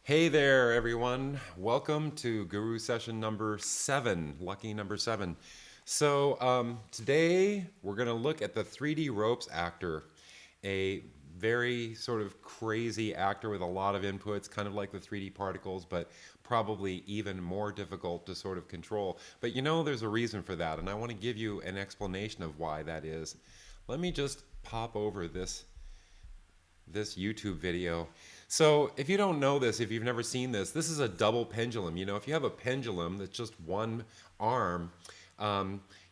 Hey there, everyone. Welcome to Guru session number 7, lucky number 7. Today we're going to look at the 3D ropes actor, a very sort of crazy actor with a lot of inputs, kind of like the 3D particles, but probably even more difficult to sort of control. But you know, there's a reason for that, and I want to give you an explanation of why that is. Let me just pop over this YouTube video. So if you don't know this, if you've never seen this, this is a double pendulum. You know, if you have a pendulum that's just one arm,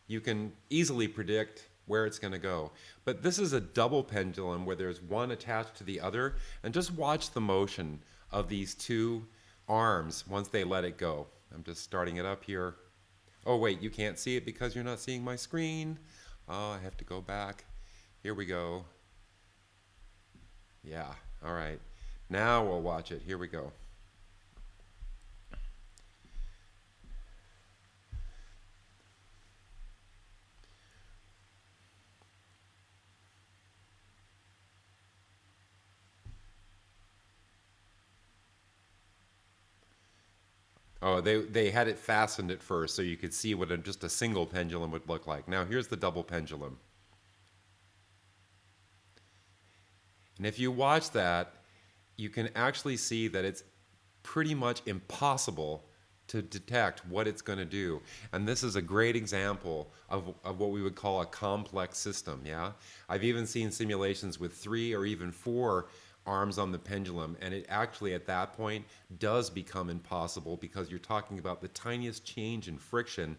you can easily predict where it's going to go. But this is a double pendulum where there's one attached to the other, and just watch the motion of these two arms once they let it go. I'm just starting it up here. Oh wait, you can't see it because you're not seeing my screen. Oh, I have to go back. Here we go. Yeah, all right. Now we'll watch it. Here we go. Oh, they had it fastened at first so you could see what just a single pendulum would look like. Now here's the double pendulum. And if you watch that, you can actually see that it's pretty much impossible to detect what it's going to do. And this is a great example of what we would call a complex system, yeah? I've even seen simulations with 3 or even 4 arms on the pendulum, and it actually at that point does become impossible because you're talking about the tiniest change in friction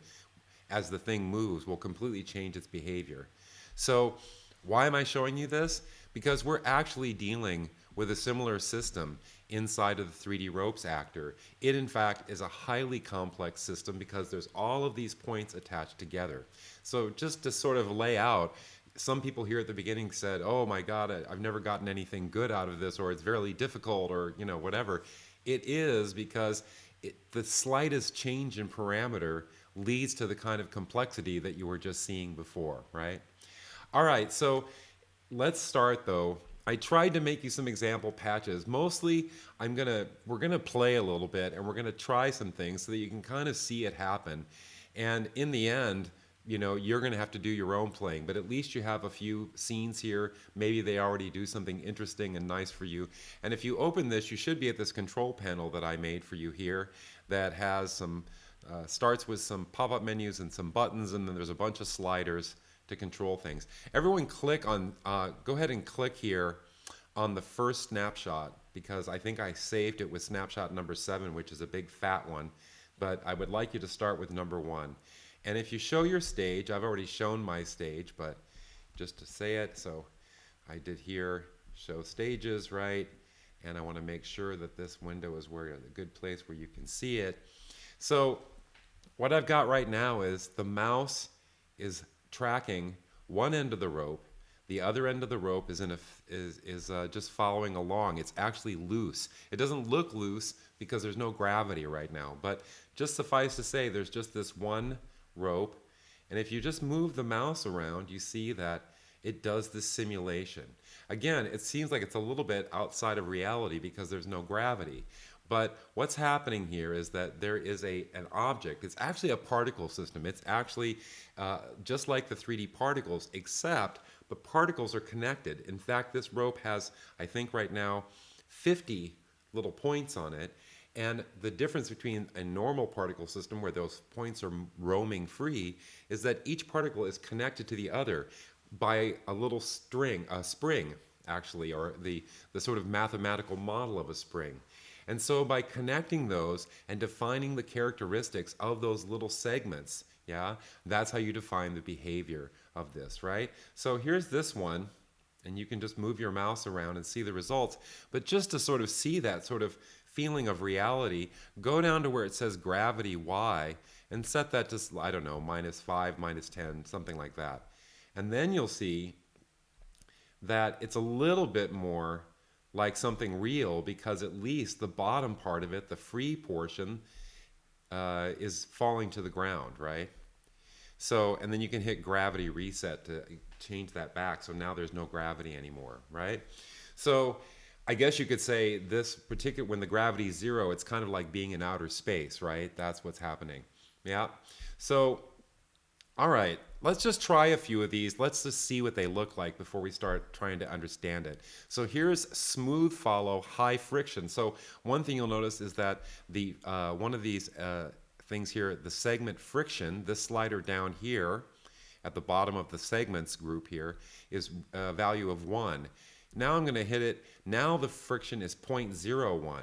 as the thing moves will completely change its behavior. So why am I showing you this? Because we're actually dealing with a similar system inside of the 3D ropes actor. It in fact is a highly complex system because there's all of these points attached together. So just to sort of lay out, some people here at the beginning said, oh my God, I've never gotten anything good out of this, or it's very difficult, or you know, whatever. It is because the slightest change in parameter leads to the kind of complexity that you were just seeing before, right? All right, so let's start though. I tried to make you some example patches. Mostly, we're gonna play a little bit and we're gonna try some things so that you can kind of see it happen. And in the end, you know, you're gonna have to do your own playing, but at least you have a few scenes here. Maybe they already do something interesting and nice for you. And if you open this, you should be at this control panel that I made for you here that has some, starts with some pop-up menus and some buttons, and then there's a bunch of sliders to control things. Everyone click on, go ahead and click here on the first snapshot because I think I saved it with snapshot number 7, which is a big fat one, but I would like you to start with number 1. And if you show your stage, I've already shown my stage, but just to say it, so I did here, show stages, right? And I want to make sure that this window is where a good place where you can see it. So what I've got right now is the mouse is tracking one end of the rope. The other end of the rope is just following along. It's actually loose. It doesn't look loose because there's no gravity right now, but just suffice to say there's just this one rope, and if you just move the mouse around, you see that it does this simulation. Again, it seems like it's a little bit outside of reality because there's no gravity. But what's happening here is that there is an object. It's actually a particle system. It's actually just like the 3D particles, except the particles are connected. In fact, this rope has, I think right now, 50 little points on it. And the difference between a normal particle system where those points are roaming free is that each particle is connected to the other by a little string, a spring actually, or the sort of mathematical model of a spring. And so by connecting those and defining the characteristics of those little segments, yeah, that's how you define the behavior of this, right? So here's this one, and you can just move your mouse around and see the results. But just to sort of see that sort of feeling of reality, go down to where it says gravity Y and set that to, I don't know, -5, -10, something like that. And then you'll see that it's a little bit more like something real because at least the bottom part of it, the free portion, is falling to the ground, right? So, and then you can hit gravity reset to change that back. So now there's no gravity anymore, right? So I guess you could say this particular, when the gravity is zero, it's kind of like being in outer space, right? That's what's happening. Yeah. So, all right, let's just try a few of these. Let's just see what they look like before we start trying to understand it. So here's smooth follow, high friction. So one thing you'll notice is that the one of these things here, the segment friction, this slider down here at the bottom of the segments group here is a value of 1. Now I'm going to hit it. Now the friction is 0.01.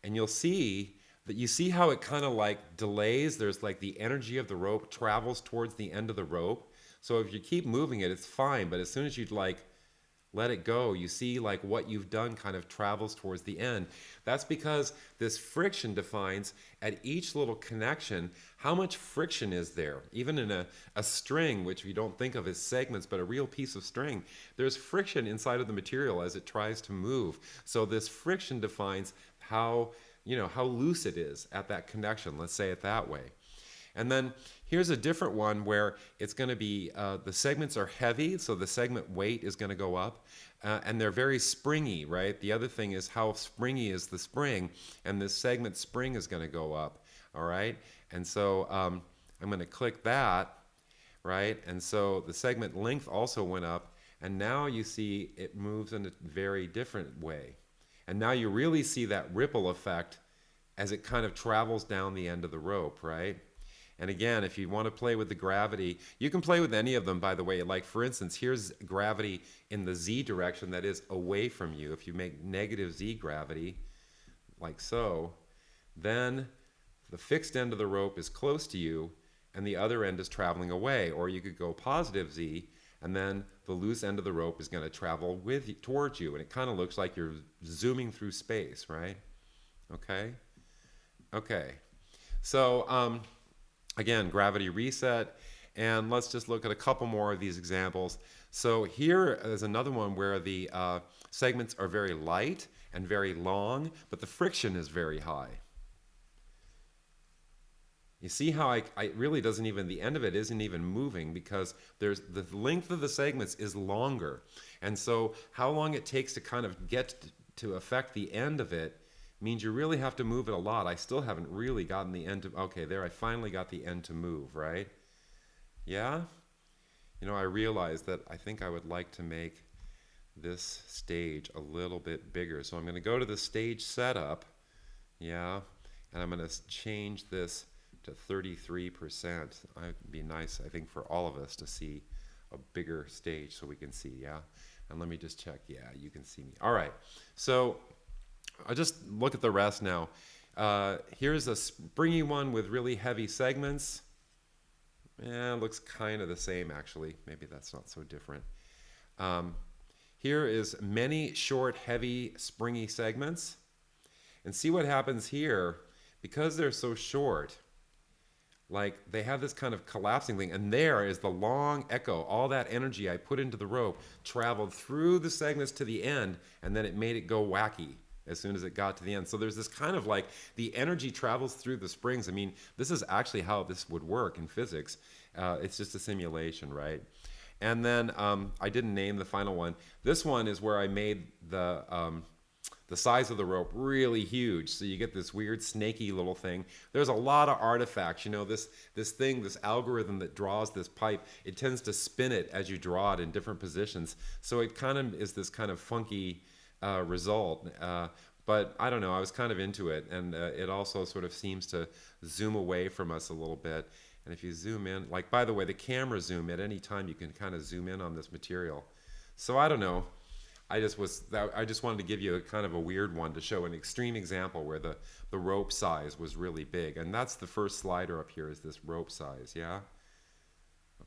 And you'll see that you see how it kind of like delays. There's like the energy of the rope travels towards the end of the rope. So if you keep moving it, it's fine. But as soon as you like let it go, you see like what you've done kind of travels towards the end. That's because this friction defines at each little connection how much friction is there. Even in a string, which we don't think of as segments, but a real piece of string, there's friction inside of the material as it tries to move. So this friction defines how, how loose it is at that connection. Let's say it that way. And then here's a different one where it's going to be, the segments are heavy, so the segment weight is going to go up, and they're very springy, right? The other thing is how springy is the spring, and this segment spring is going to go up, all right? And so I'm going to click that, right? And so the segment length also went up, and now you see it moves in a very different way. And now you really see that ripple effect as it kind of travels down the end of the rope, right? And again, if you want to play with the gravity, you can play with any of them, by the way. Like, for instance, here's gravity in the z direction, that is away from you. If you make negative z gravity, like so, then the fixed end of the rope is close to you, and the other end is traveling away. Or you could go positive z, and then the loose end of the rope is going to travel towards you. And it kind of looks like you're zooming through space, right? Okay? Okay. So, again, gravity reset, and let's just look at a couple more of these examples. So here is another one where the segments are very light and very long, but the friction is very high. You see how I really doesn't even, the end of it isn't even moving because there's the length of the segments is longer. And so how long it takes to kind of get to affect the end of it means you really have to move it a lot. I still haven't really gotten the end to, okay, there, I finally got the end to move, right? Yeah? I realized that I think I would like to make this stage a little bit bigger. So I'm going to go to the stage setup, yeah, and I'm going to change this to 33%. It'd be nice, I think, for all of us to see a bigger stage so we can see, yeah? And let me just check, yeah, you can see me. All right, so I'll just look at the rest now. Here's a springy one with really heavy segments. Yeah, it looks kind of the same, actually. Maybe that's not so different. Here is many short, heavy, springy segments. And see what happens here. Because they're so short, like they have this kind of collapsing thing. And there is the long echo. All that energy I put into the rope traveled through the segments to the end, and then it made it go wacky as soon as it got to the end. So there's this kind of like the energy travels through the springs. I mean, this is actually how this would work in physics. It's just a simulation, right? And then I didn't name the final one. This one is where I made the size of the rope really huge. So you get this weird snaky little thing. There's a lot of artifacts. This algorithm that draws this pipe, it tends to spin it as you draw it in different positions. So it kind of is this kind of funky result. But I don't know, I was kind of into it, and it also sort of seems to zoom away from us a little bit. And if you zoom in, like, by the way, the camera zoom, at any time you can kind of zoom in on this material. So I don't know, I just wanted to give you a kind of a weird one to show an extreme example where the rope size was really big. And that's the first slider up here, is this rope size, yeah?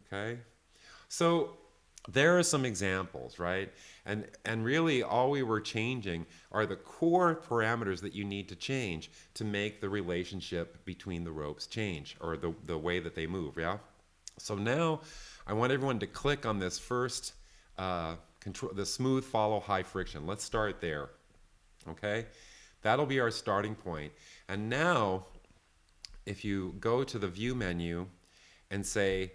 Okay, so there are some examples, right? And really all we were changing are the core parameters that you need to change to make the relationship between the ropes change, or the way that they move, yeah? So now I want everyone to click on this first the smooth follow high friction. Let's start there, okay? That'll be our starting point. And now if you go to the view menu and say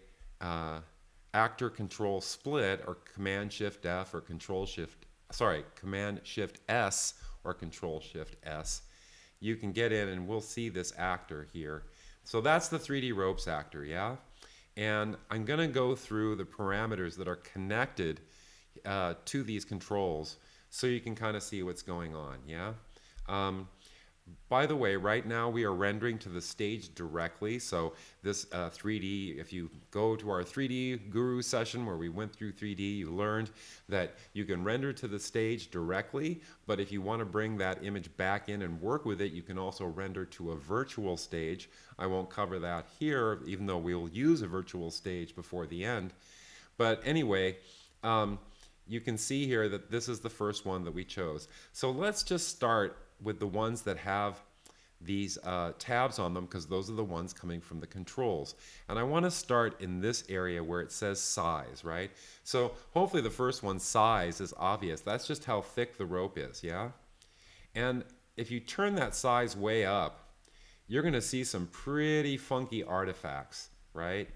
actor control split, or command shift F or control shift sorry, Command Shift S or Control Shift S, you can get in and we'll see this actor here. So that's the 3D ropes actor, yeah? And I'm going to go through the parameters that are connected to these controls so you can kind of see what's going on, yeah? By the way, right now we are rendering to the stage directly. So this 3D, if you go to our 3D Guru session where we went through 3D, you learned that you can render to the stage directly, but if you want to bring that image back in and work with it, you can also render to a virtual stage. I won't cover that here, even though we'll use a virtual stage before the end. But anyway, you can see here that this is the first one that we chose. So let's just start with the ones that have these tabs on them, because those are the ones coming from the controls. And I want to start in this area where it says size, right? So hopefully the first one, size, is obvious. That's just how thick the rope is, yeah? And if you turn that size way up, you're going to see some pretty funky artifacts, right?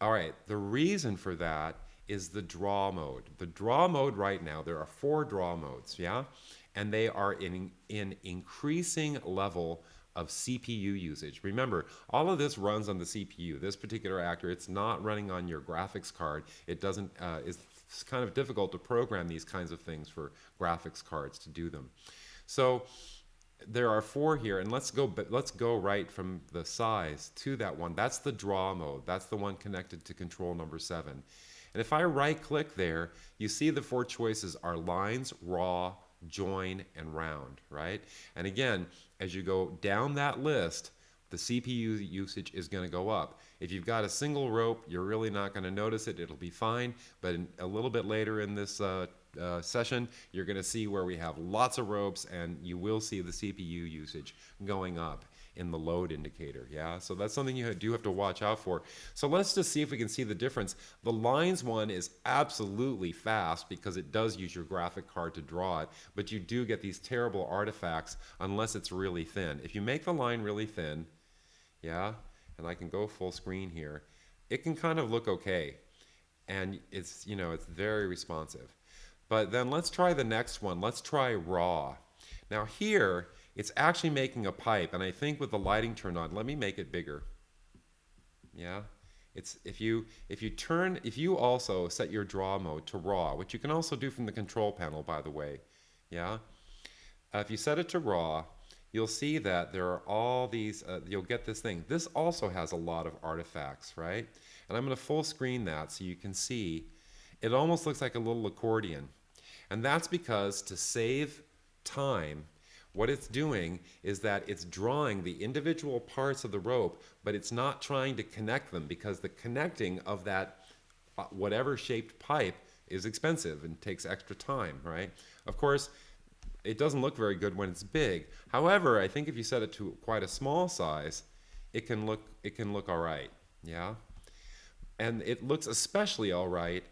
All right, the reason for that is the draw mode. The draw mode right now, there are 4 draw modes, yeah? And they are in increasing level of CPU usage. Remember, all of this runs on the CPU. This particular actor, it's not running on your graphics card. It doesn't, it's kind of difficult to program these kinds of things for graphics cards to do them. So there are 4 here, and let's go right from the size to that one. That's the draw mode. That's the one connected to control number 7. And if I right click there, you see the 4 choices are lines, raw, join, and round, right? And again, as you go down that list, the CPU usage is going to go up. If you've got a single rope, you're really not going to notice it. It'll be fine. But a little bit later in this session, you're going to see where we have lots of ropes, and you will see the CPU usage going up in the load indicator, yeah? So that's something you do have to watch out for. So let's just see if we can see the difference. The lines one is absolutely fast because it does use your graphic card to draw it, but you do get these terrible artifacts unless it's really thin. If you make the line really thin, yeah, and I can go full screen here, it can kind of look okay. And it's, you know, it's very responsive. But then let's try the next one. Let's try raw. Now here, it's actually making a pipe, and I think with the lighting turned on, let me make it bigger. Yeah, it's if you also set your draw mode to raw, which you can also do from the control panel, by the way. Yeah, if you set it to raw, you'll see that there are all these. You'll get this thing. This also has a lot of artifacts, right? And I'm going to full screen that so you can see. It almost looks like a little accordion, and that's because to save time, what it's doing is that it's drawing the individual parts of the rope, but it's not trying to connect them because the connecting of that whatever shaped pipe is expensive and takes extra time, right? Of course, it doesn't look very good when it's big. However, I think if you set it to quite a small size, it can look all right, yeah? And it looks especially all right.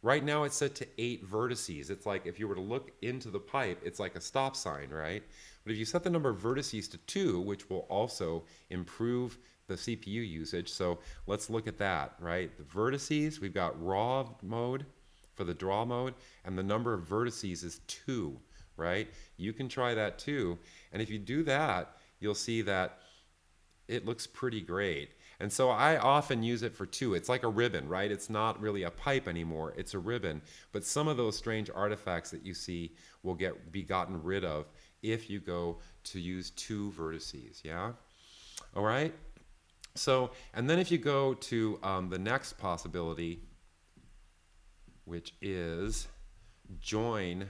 Right now it's set to 8 vertices. It's like if you were to look into the pipe, it's like a stop sign, right? But if you set the number of vertices to 2, which will also improve the CPU usage, so let's look at that, right? The vertices, we've got raw mode for the draw mode, and the number of vertices is 2, right? You can try that too. And if you do that, you'll see that it looks pretty great. And so I often use it for 2. It's like a ribbon, right? It's not really a pipe anymore. It's a ribbon. But some of those strange artifacts that you see will be gotten rid of if you go to use 2 vertices, yeah? All right? So, and then if you go to the next possibility, which is join,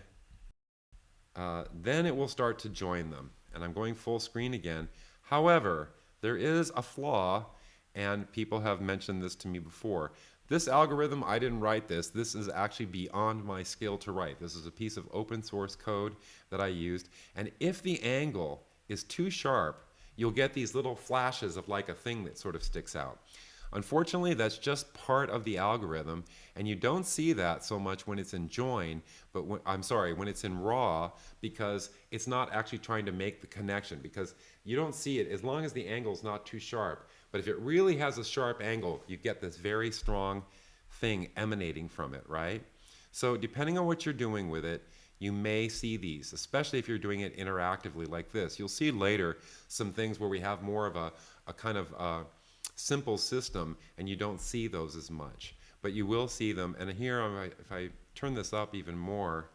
then it will start to join them. And I'm going full screen again. However, there is a flaw, and people have mentioned this to me before. This algorithm, I didn't write this. This is actually beyond my skill to write. This is a piece of open source code that I used. And if the angle is too sharp, you'll get these little flashes of like a thing that sort of sticks out. Unfortunately, that's just part of the algorithm, and you don't see that so much when it's in join, but when it's in raw, because it's not actually trying to make the connection, because you don't see it as long as the angle is not too sharp. But if it really has a sharp angle, you get this very strong thing emanating from it, right? So depending on what you're doing with it, you may see these, especially if you're doing it interactively like this. You'll see later some things where we have more of a kind of simple system and you don't see those as much. But you will see them. And here, if I turn this up even more,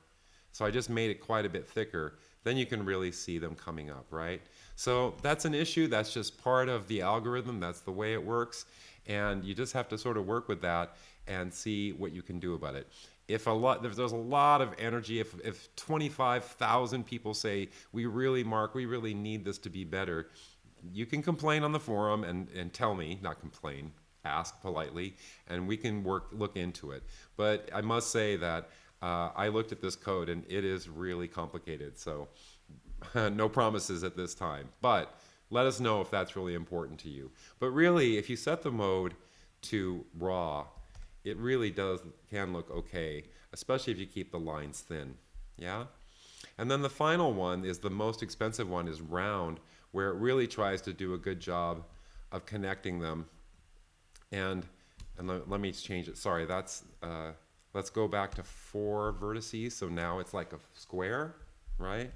so I just made it quite a bit thicker, then you can really see them coming up, right? So that's an issue. That's just part of the algorithm. That's the way it works. And you just have to sort of work with that and see what you can do about it. If there's a lot of energy, if 25,000 people say, Mark, we really need this to be better, you can complain on the forum and tell me, not complain, ask politely, and we can look into it. But I must say that I looked at this code and it is really complicated. So no promises at this time. But let us know if that's really important to you. But really, if you set the mode to raw, it really can look okay, especially if you keep the lines thin. Yeah? And then the final one is the most expensive one, is round, where it really tries to do a good job of connecting them. And let me change it. Sorry, that's let's go back to 4 vertices. So now it's like a square, right?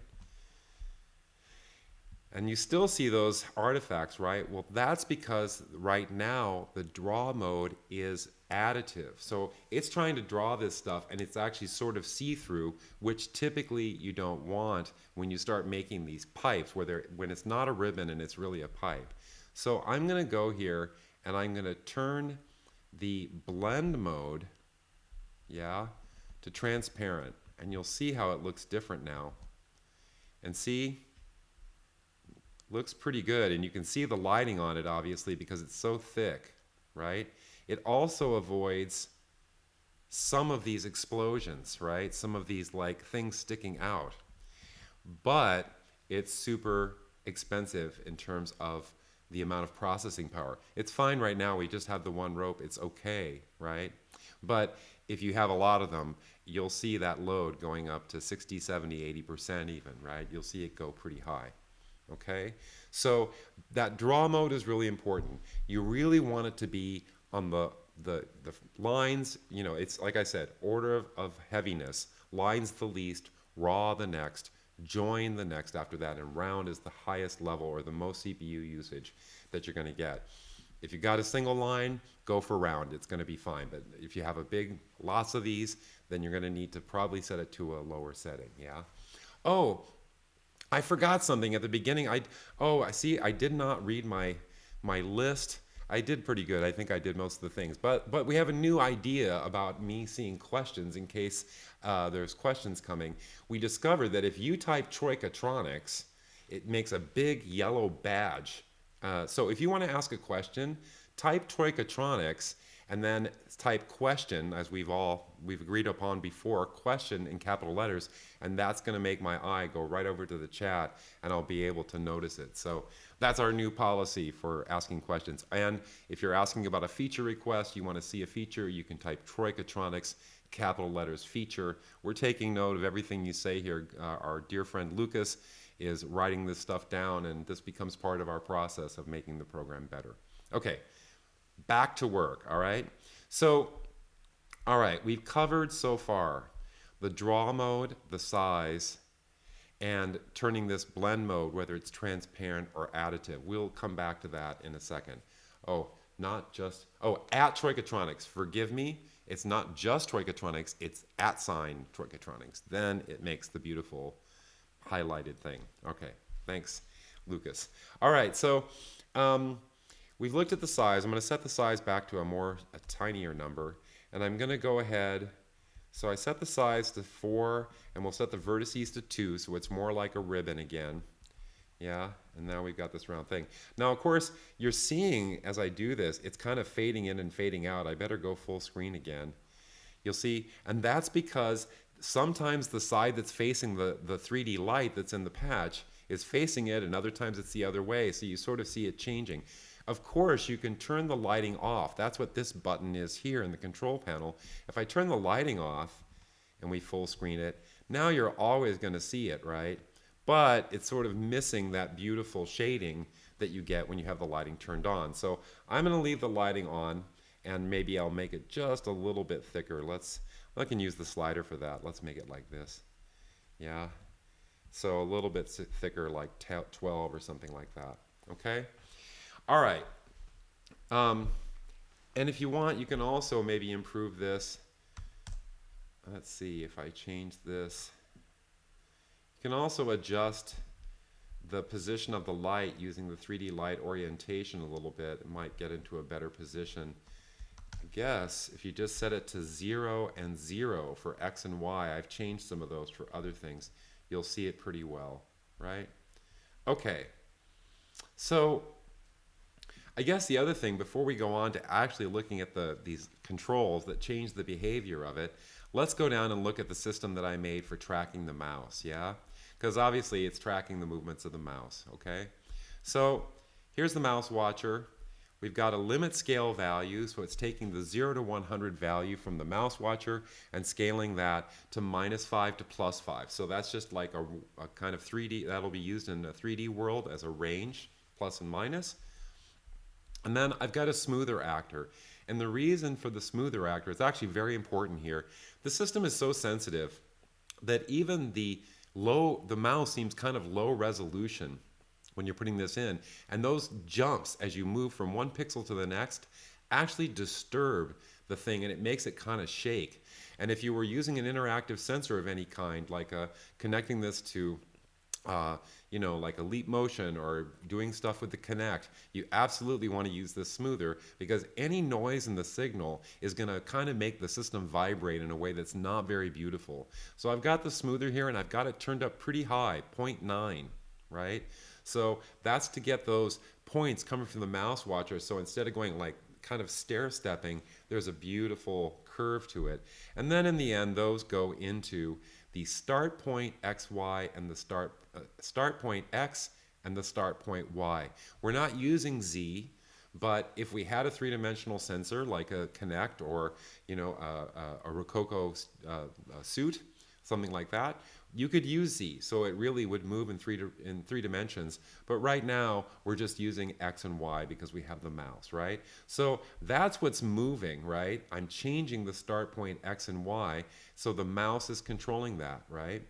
And you still see those artifacts, right? Well, that's because right now the draw mode is additive. So it's trying to draw this stuff and it's actually sort of see-through, which typically you don't want when you start making these pipes when it's not a ribbon and it's really a pipe. So I'm going to go here and I'm going to turn the blend mode, yeah, to transparent. And you'll see how it looks different now. And see, looks pretty good, and you can see the lighting on it obviously because it's so thick, right? It also avoids some of these explosions, right? Some of these like things sticking out. But it's super expensive in terms of the amount of processing power. It's fine right now, we just have the one rope, it's okay, right? But if you have a lot of them, you'll see that load going up to 60, 70, 80% even, right? You'll see it go pretty high. Okay, so that draw mode is really important. You really want it to be on the lines, you know, it's like I said, order of heaviness, lines the least, raw the next, join the next after that, and round is the highest level or the most CPU usage that you're going to get. If you got a single line, go for round, it's going to be fine. But if you have lots of these, then you're going to need to probably set it to a lower setting, yeah? Oh, I forgot something at the beginning. I see. I did not read my list. I did pretty good. I think I did most of the things. But we have a new idea about me seeing questions in case there's questions coming. We discovered that if you type troikatronix, it makes a big yellow badge. So if you want to ask a question, type troikatronix and then type question, as we've agreed upon before, question in capital letters, and that's going to make my eye go right over to the chat and I'll be able to notice it. So that's our new policy for asking questions. And if you're asking about a feature request, you want to see a feature, you can type troikatronix, capital letters, feature. We're taking note of everything you say here. Our dear friend Lucas is writing this stuff down, and this becomes part of our process of making the program better. Okay. Back to work, all right? So, all right, we've covered so far the draw mode, the size, and turning this blend mode, whether it's transparent or additive. We'll come back to that in a second. At troikatronix, forgive me, it's not just troikatronix, it's @ troikatronix. Then it makes the beautiful highlighted thing. Okay, thanks, Lucas. All right, so we've looked at the size. I'm going to set the size back to a tinier number. And I'm going to go ahead. So I set the size to 4, and we'll set the vertices to 2, so it's more like a ribbon again. Yeah, and now we've got this round thing. Now, of course, you're seeing as I do this, it's kind of fading in and fading out. I better go full screen again. You'll see, and that's because sometimes the side that's facing the 3D light that's in the patch is facing it, and other times it's the other way, so you sort of see it changing. Of course, you can turn the lighting off. That's what this button is here in the control panel. If I turn the lighting off and we full screen it, now you're always going to see it, right? But it's sort of missing that beautiful shading that you get when you have the lighting turned on. So I'm going to leave the lighting on, and maybe I'll make it just a little bit thicker. I can use the slider for that. Let's make it like this. Yeah. So a little bit thicker, like 12 or something like that. Okay. All right. Um, and if you want, you can also maybe improve this. Let's see if I change this. You can also adjust the position of the light using the 3D light orientation a little bit. It might get into a better position. I guess if you just set it to 0 and 0 for X and Y, I've changed some of those for other things. You'll see it pretty well, right? Okay, so I guess the other thing before we go on to actually looking at these controls that change the behavior of it, let's go down and look at the system that I made for tracking the mouse, yeah? Because obviously it's tracking the movements of the mouse, okay? So here's the mouse watcher. We've got a limit scale value, so it's taking the 0 to 100 value from the mouse watcher and scaling that to -5 to +5. So that's just like a kind of 3D, that'll be used in a 3D world as a range, plus and minus. And then I've got a smoother actor. And the reason for the smoother actor is actually very important here. The system is so sensitive that even the mouse seems kind of low resolution when you're putting this in. And those jumps as you move from one pixel to the next actually disturb the thing, and it makes it kind of shake. And if you were using an interactive sensor of any kind, like connecting this to you know, like a leap motion or doing stuff with the Connect, you absolutely want to use this smoother, because any noise in the signal is going to kind of make the system vibrate in a way that's not very beautiful. So I've got the smoother here, and I've got it turned up pretty high, 0.9, right? So that's to get those points coming from the mouse watcher. So instead of going like kind of stair stepping, there's a beautiful curve to it. And then in the end, those go into the start point XY and the start point X and the start point Y. We're not using Z, but if we had a three-dimensional sensor like a Connect or, you know, a Rococo suit, something like that, you could use Z, so it really would move in three dimensions. But right now, we're just using X and Y because we have the mouse, right? So that's what's moving, right? I'm changing the start point X and Y, so the mouse is controlling that, right?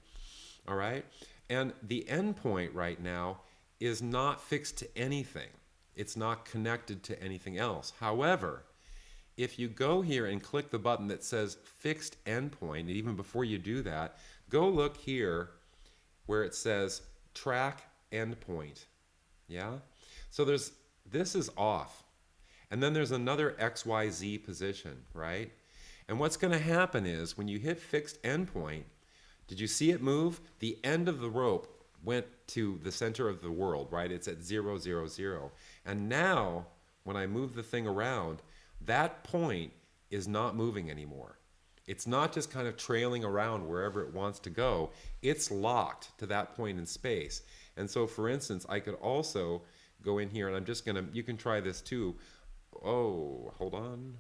All right? And the end point right now is not fixed to anything. It's not connected to anything else. However, if you go here and click the button that says fixed endpoint, and even before you do that, go look here where it says track endpoint. Yeah? So this is off. And then there's another XYZ position, right? And what's going to happen is when you hit fixed endpoint, did you see it move? The end of the rope went to the center of the world, right? It's at 0, 0, 0. And now, when I move the thing around, that point is not moving anymore. It's not just kind of trailing around wherever it wants to go. It's locked to that point in space. And so, for instance, I could also go in here, and I'm just going to, you can try this too. Oh, hold on.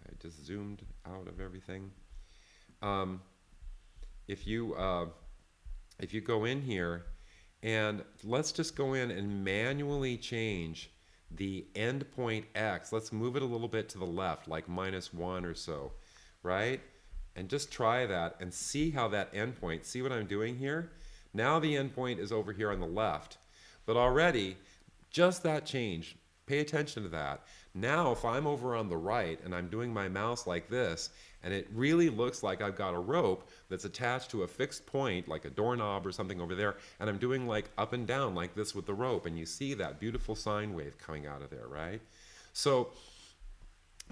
I just zoomed out of everything. If you go in here, and let's just go in and manually change the endpoint X. Let's move it a little bit to the left, like -1 or so, right? And just try that and see how that endpoint, see what I'm doing here? Now the endpoint is over here on the left. But already, just that change, pay attention to that. Now if I'm over on the right and I'm doing my mouse like this, and it really looks like I've got a rope that's attached to a fixed point, like a doorknob or something over there, and I'm doing like up and down like this with the rope, and you see that beautiful sine wave coming out of there, right? So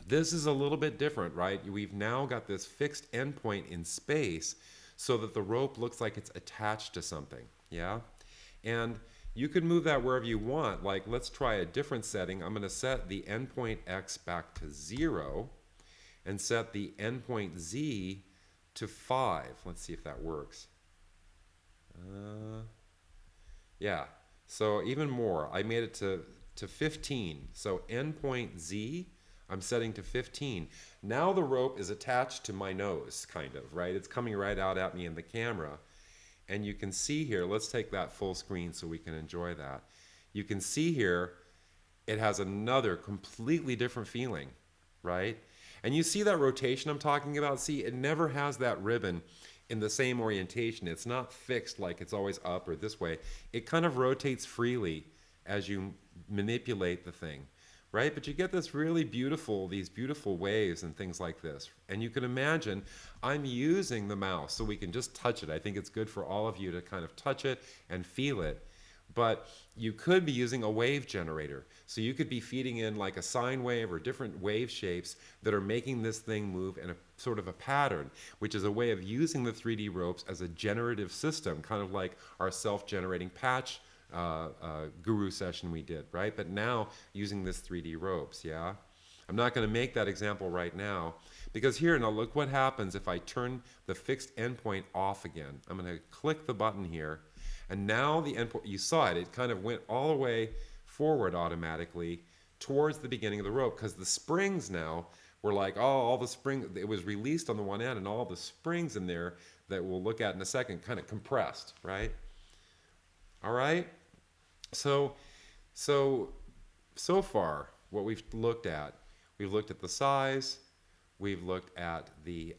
this is a little bit different, right? We've now got this fixed endpoint in space so that the rope looks like it's attached to something, yeah? And you can move that wherever you want. Like, let's try a different setting. I'm going to set the endpoint X back to 0 and set the endpoint Z to 5. Let's see if that works. Yeah, so even more. I made it to 15. So endpoint Z, I'm setting to 15. Now the rope is attached to my nose, kind of, right? It's coming right out at me in the camera. And you can see here, let's take that full screen so we can enjoy that. You can see here, it has another completely different feeling, right? And you see that rotation I'm talking about? See, it never has that ribbon in the same orientation. It's not fixed like it's always up or this way. It kind of rotates freely as you manipulate the thing, right? But you get this really beautiful, these beautiful waves and things like this. And you can imagine I'm using the mouse so we can just touch it. I think it's good for all of you to kind of touch it and feel it. But you could be using a wave generator. So you could be feeding in like a sine wave or different wave shapes that are making this thing move in a sort of a pattern, which is a way of using the 3D ropes as a generative system, kind of like our self-generating patch guru session we did, right? But now using this 3D ropes, yeah? I'm not going to make that example right now because here, now look what happens if I turn the fixed endpoint off again. I'm going to click the button here. And now the endpoint, you saw it, it kind of went all the way forward automatically towards the beginning of the rope because the springs now were like, oh, all the spring, it was released on the one end and all the springs in there that we'll look at in a second kind of compressed, right? All right? So far, what we've looked at the size, we've looked at the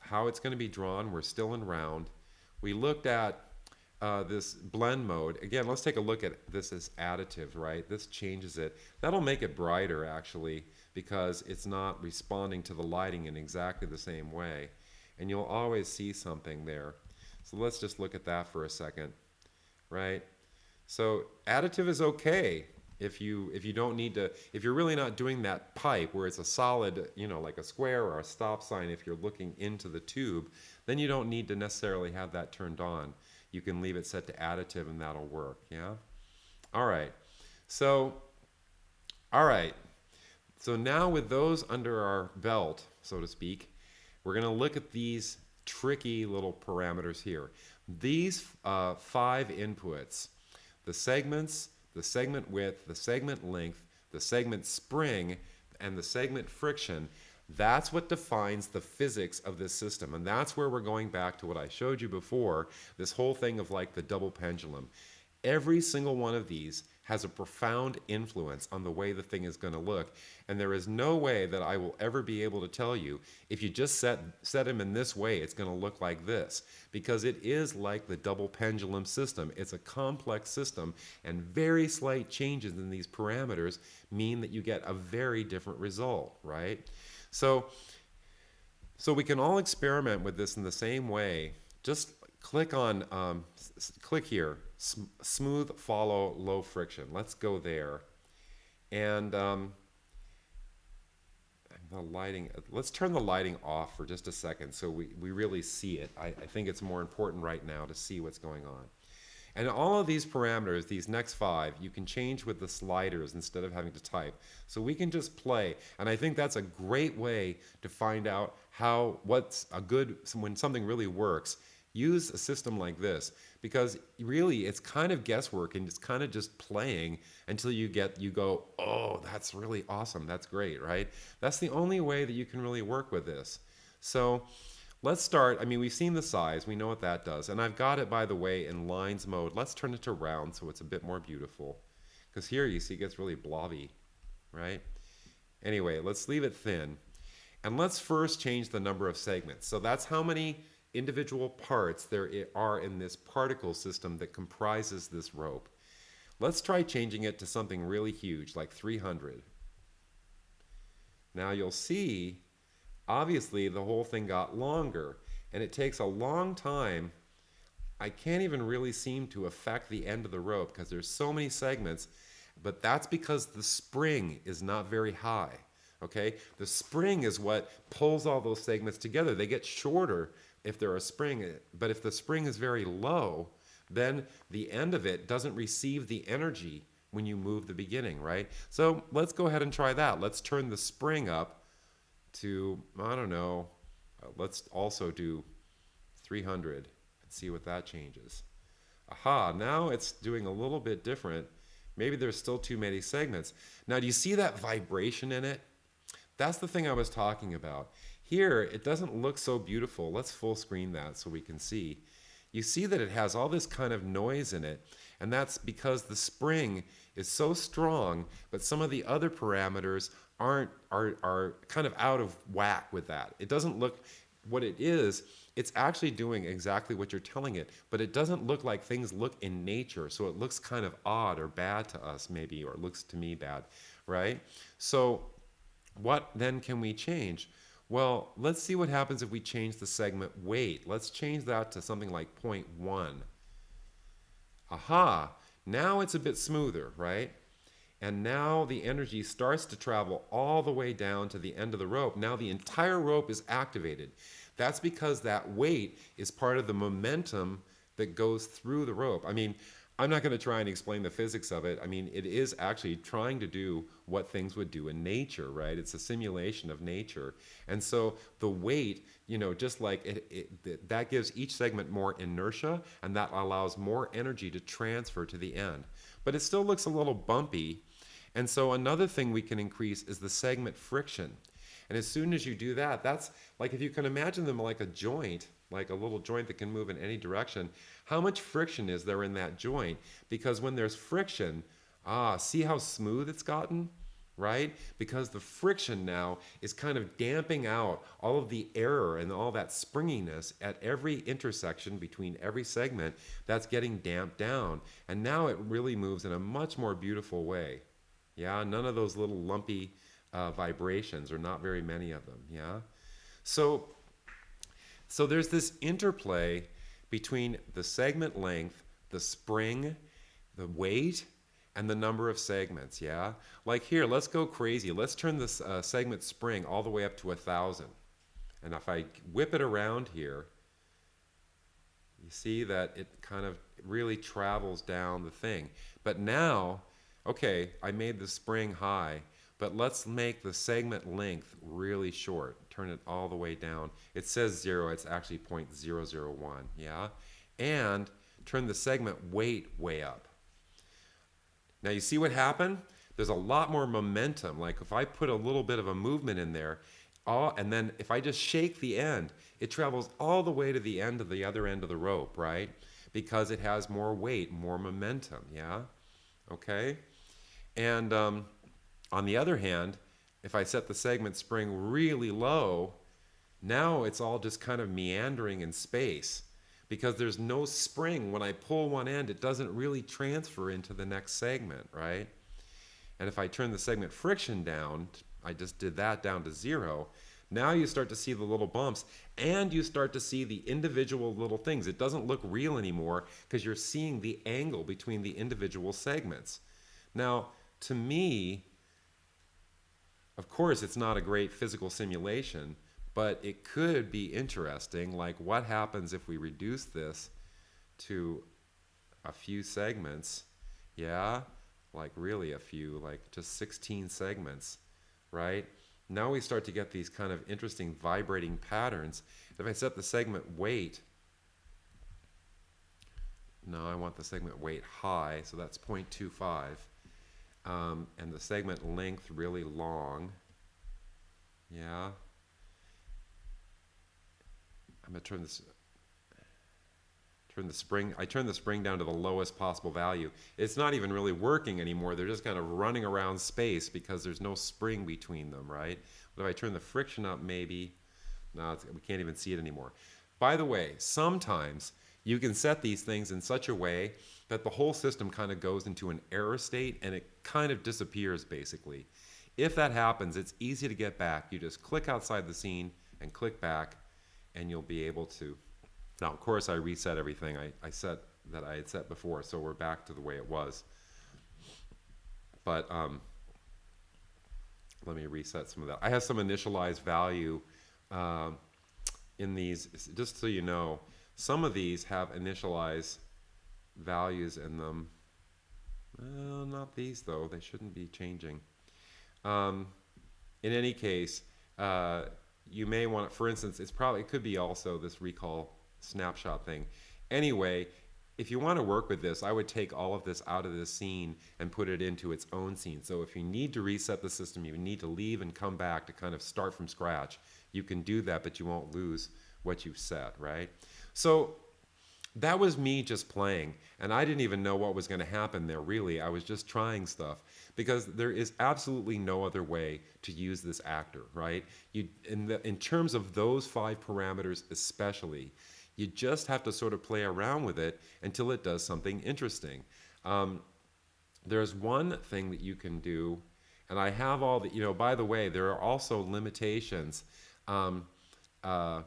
how it's going to be drawn. We're still in round. We looked at this blend mode. Again, let's take a look at this as additive, right? This changes it. That'll make it brighter, actually, because it's not responding to the lighting in exactly the same way. And you'll always see something there. So let's just look at that for a second, right? So additive is okay if you don't need to, if you're really not doing that pipe where it's a solid, you know, like a square or a stop sign, if you're looking into the tube, then you don't need to necessarily have that turned on. You can leave it set to additive and that'll work, yeah? All right, so now with those under our belt, so to speak, we're gonna look at these tricky little parameters here. These 5 inputs, the segments, the segment width, the segment length, the segment spring, and the segment friction, that's what defines the physics of this system. And that's where we're going back to what I showed you before, this whole thing of like the double pendulum. Every single one of these has a profound influence on the way the thing is going to look. And there is no way that I will ever be able to tell you, if you just set them in this way, it's going to look like this. Because it is like the double pendulum system. It's a complex system, and very slight changes in these parameters mean that you get a very different result, right? So we can all experiment with this in the same way. Just click on, click here, smooth, follow, low friction. Let's go there. And the lighting, let's turn the lighting off for just a second so we really see it. I think it's more important right now to see what's going on. And all of these parameters, these next 5, you can change with the sliders instead of having to type. So we can just play. And I think that's a great way to find out what's a good, when something really works. Use a system like this, because really it's kind of guesswork and it's kind of just playing until you go, oh, that's really awesome. That's great, right? That's the only way that you can really work with this. So let's start. I mean, we've seen the size. We know what that does. And I've got it, by the way, in lines mode. Let's turn it to round so it's a bit more beautiful. Because here you see it gets really blobby, right? Anyway, let's leave it thin. And let's first change the number of segments. So that's how many individual parts there are in this particle system that comprises this rope. Let's try changing it to something really huge, like 300. Now you'll see, obviously, the whole thing got longer, and it takes a long time. I can't even really seem to affect the end of the rope because there's so many segments, but that's because the spring is not very high, okay? The spring is what pulls all those segments together. They get shorter if they're a spring, but if the spring is very low, then the end of it doesn't receive the energy when you move the beginning, right? So let's go ahead and try that. Let's turn the spring up to, I don't know, let's also do 300 and see what that changes. Aha, now it's doing a little bit different. Maybe there's still too many segments. Now, do you see that vibration in it? That's the thing I was talking about. Here, it doesn't look so beautiful. Let's full screen that so we can see. You see that it has all this kind of noise in it, and that's because the spring is so strong, but some of the other parameters are kind of out of whack with that. It doesn't look, what it is it's actually doing exactly what you're telling it, but it doesn't look like things look in nature. So it looks kind of odd or bad to us, maybe, or it looks to me bad, right? So what then can we change? Well, let's see what happens if we change the segment weight. Let's change that to something like 0.1. Aha, now it's a bit smoother, right? And now the energy starts to travel all the way down to the end of the rope. Now the entire rope is activated. That's because that weight is part of the momentum that goes through the rope. I mean, I'm not going to try and explain the physics of it. I mean, it is actually trying to do what things would do in nature, right? It's a simulation of nature. And so the weight, just like that gives each segment more inertia, and that allows more energy to transfer to the end. But it still looks a little bumpy. And so another thing we can increase is the segment friction. And as soon as you do that, that's like, if you can imagine them like a joint, like a little joint that can move in any direction, how much friction is there in that joint? Because when there's friction, see how smooth it's gotten, right? Because the friction now is kind of damping out all of the error and all that springiness at every intersection between every segment. That's getting damped down. And now it really moves in a much more beautiful way. Yeah, none of those little lumpy vibrations, or not very many of them. Yeah, so there's this interplay between the segment length, the spring, the weight, and the number of segments. Yeah, like here, let's go crazy. Let's turn this segment spring all the way up to 1,000, and if I whip it around here, you see that it kind of really travels down the thing. But now, okay, I made the spring high, but let's make the segment length really short. Turn it all the way down. It says 0, it's actually 0.001, yeah? And turn the segment weight way up. Now you see what happened? There's a lot more momentum. Like if I put a little bit of a movement in there, and then if I just shake the end, it travels all the way to the end of the other end of the rope, right? Because it has more weight, more momentum, yeah? Okay? And on the other hand, if I set the segment spring really low, now it's all just kind of meandering in space because there's no spring. When I pull one end, it doesn't really transfer into the next segment, right? And if I turn the segment friction down, I just did that down to 0, now you start to see the little bumps and you start to see the individual little things. It doesn't look real anymore because you're seeing the angle between the individual segments. Now, to me, of course, it's not a great physical simulation, but it could be interesting. Like, what happens if we reduce this to a few segments? Yeah, like really a few, like just 16 segments, right? Now we start to get these kind of interesting vibrating patterns. If I set the segment weight, no, I want the segment weight high, so that's 0.25. And the segment length really long. Yeah. I'm gonna turn the spring. I turn the spring down to the lowest possible value. It's not even really working anymore. They're just kind of running around space because there's no spring between them, right? But if I turn the friction up, maybe, no, we can't even see it anymore. By the way, sometimes you can set these things in such a way that the whole system kind of goes into an error state and it kind of disappears basically. If that happens, it's easy to get back. You just click outside the scene and click back and you'll be able to. Now, of course, I reset everything I set that I had set before, so we're back to the way it was. But let me reset some of that. I have some initialized value in these, just so you know. Some of these have initialized values in them. Well, not these though. They shouldn't be changing. In any case, you may want, for instance, it could be also this recall snapshot thing. Anyway, if you want to work with this, I would take all of this out of this scene and put it into its own scene. So if you need to reset the system, you need to leave and come back to kind of start from scratch. You can do that, but you won't lose what you've set, right? So That was me just playing, and I didn't even know what was going to happen there, really. I was just trying stuff because there is absolutely no other way to use this actor, right? In terms of those five parameters especially, you just have to sort of play around with it until it does something interesting. Um, there's one thing that you can do, and I have all the, by the way, there are also limitations. Um, uh,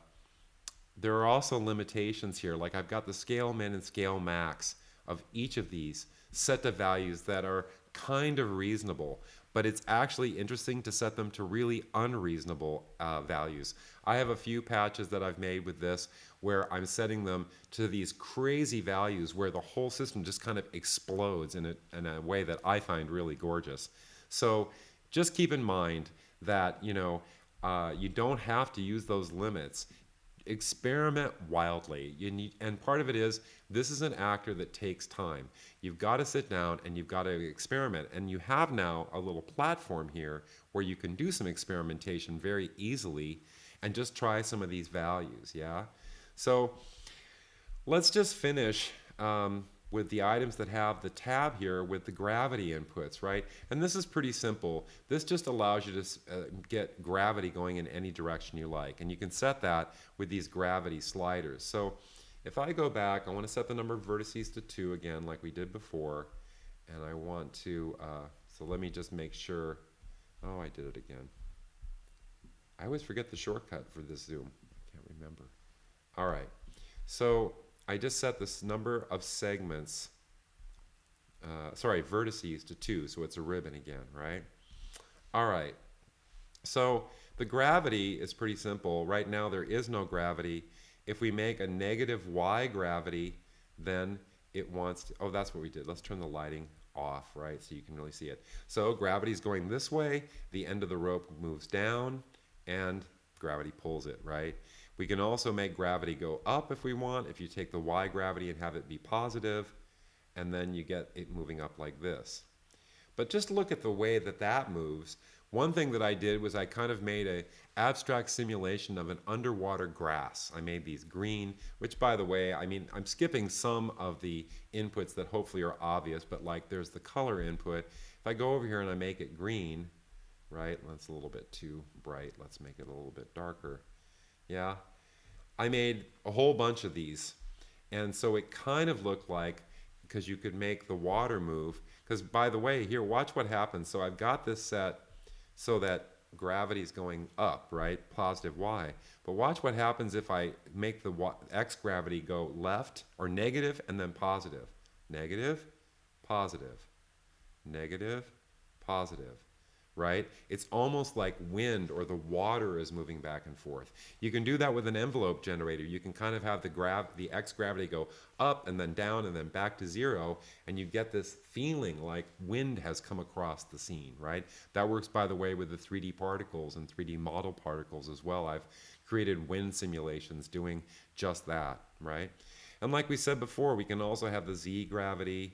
there are also limitations here. Like I've got the scale min and scale max of each of these set to values that are kind of reasonable, but it's actually interesting to set them to really unreasonable values. I have a few patches that I've made with this where I'm setting them to these crazy values where the whole system just kind of explodes in a way that I find really gorgeous. So just keep in mind that, you don't have to use those limits. Experiment wildly. And part of it is this is an actor that takes time. You've got to sit down and you've got to experiment. And you have now a little platform here where you can do some experimentation very easily and just try some of these values. Yeah. So let's just finish with the items that have the tab here with the gravity inputs, right? And this is pretty simple. This just allows you to get gravity going in any direction you like. And you can set that with these gravity sliders. So if I go back, I want to set the number of vertices to 2 again, like we did before. And I want to, so let me just make sure. Oh, I did it again. I always forget the shortcut for this zoom. I can't remember. All right. So I just set this number of segments, vertices to 2, so it's a ribbon again, right? All right, so the gravity is pretty simple. Right now there is no gravity. If we make a negative y gravity, then it wants to, oh, that's what we did. Let's turn the lighting off, right, so you can really see it. So gravity is going this way, the end of the rope moves down, and gravity pulls it, right? We can also make gravity go up if we want, if you take the y gravity and have it be positive, and then you get it moving up like this. But just look at the way that that moves. One thing that I did was I kind of made an abstract simulation of an underwater grass. I made these green, which by the way, I mean, I'm skipping some of the inputs that hopefully are obvious, but like there's the color input. If I go over here and I make it green, right, that's a little bit too bright. Let's make it a little bit darker. Yeah, I made a whole bunch of these. And so it kind of looked like, because you could make the water move, because by the way, here, watch what happens. So I've got this set so that gravity is going up, right? Positive y. But watch what happens if I make the x gravity go left or negative and then positive. Negative, positive, negative, positive, right? It's almost like wind or the water is moving back and forth. You can do that with an envelope generator. You can kind of have the x gravity go up and then down and then back to 0, and you get this feeling like wind has come across the scene, right? That works, by the way, with the 3D particles and 3D model particles as well. I've created wind simulations doing just that, right? And like we said before, we can also have the z gravity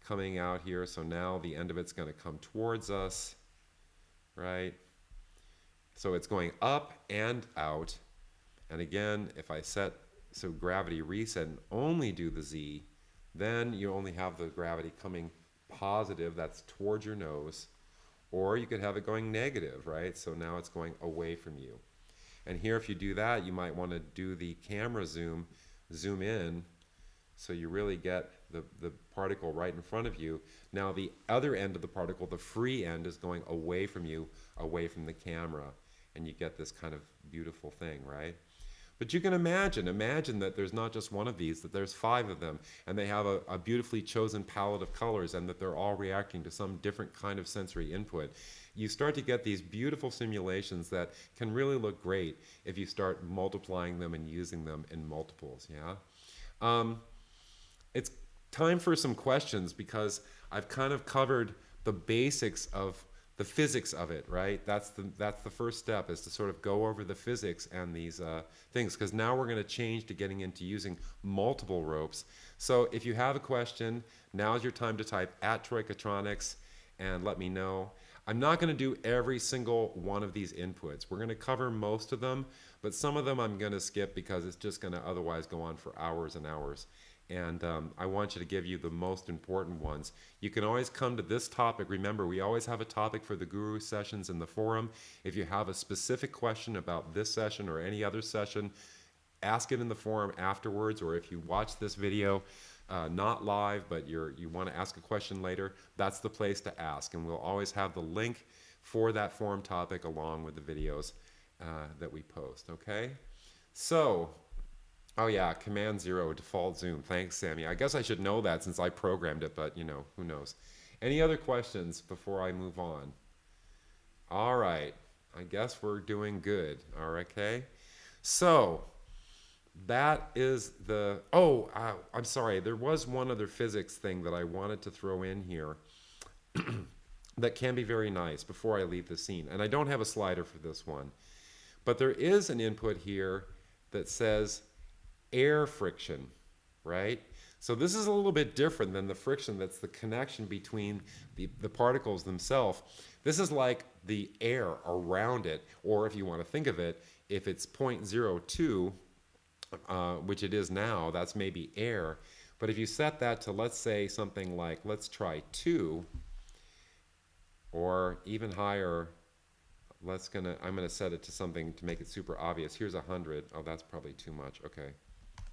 coming out here. So now the end of it's going to come towards us, right? So it's going up and out. And again, if I set so gravity reset and only do the z, then you only have the gravity coming positive, that's towards your nose, or you could have it going negative, right? So now it's going away from you. And here, if you do that, you might want to do the camera zoom in, so you really get the particle right in front of you. Now the other end of the particle, the free end, is going away from you, away from the camera, and you get this kind of beautiful thing, right? But you can imagine that there's not just one of these, that there's 5 of them, and they have a beautifully chosen palette of colors, and that they're all reacting to some different kind of sensory input. You start to get these beautiful simulations that can really look great if you start multiplying them and using them in multiples, yeah? It's time for some questions because I've kind of covered the basics of the physics of it, right? That's the first step, is to sort of go over the physics and these things, because now we're going to change to getting into using multiple ropes. So if you have a question, now's your time to type @troikatronix and let me know. I'm not going to do every single one of these inputs. We're going to cover most of them, but some of them I'm going to skip because it's just going to otherwise go on for hours and hours. And I want you to give you the most important ones. You can always come to this topic. Remember, we always have a topic for the Guru sessions in the forum. If you have a specific question about this session or any other session, ask it in the forum afterwards, or if you watch this video not live, but you want to ask a question later, that's the place to ask. And we'll always have the link for that forum topic along with the videos that we post, okay? So, oh yeah, Command 0, default zoom. Thanks, Sammy. I guess I should know that since I programmed it, but you know, who knows. Any other questions before I move on? All right, I guess we're doing good, all right, okay? So, that is the, I'm sorry, there was one other physics thing that I wanted to throw in here that can be very nice before I leave the scene. And I don't have a slider for this one, but there is an input here that says air friction, right? So this is a little bit different than the friction that's the connection between the particles themselves. This is like the air around it, or if you want to think of it, if it's 0.02, which it is now, that's maybe air. But if you set that to, let's say, something like, let's try 2, or even higher, I'm gonna set it to something to make it super obvious. Here's 100. Oh, that's probably too much. Okay,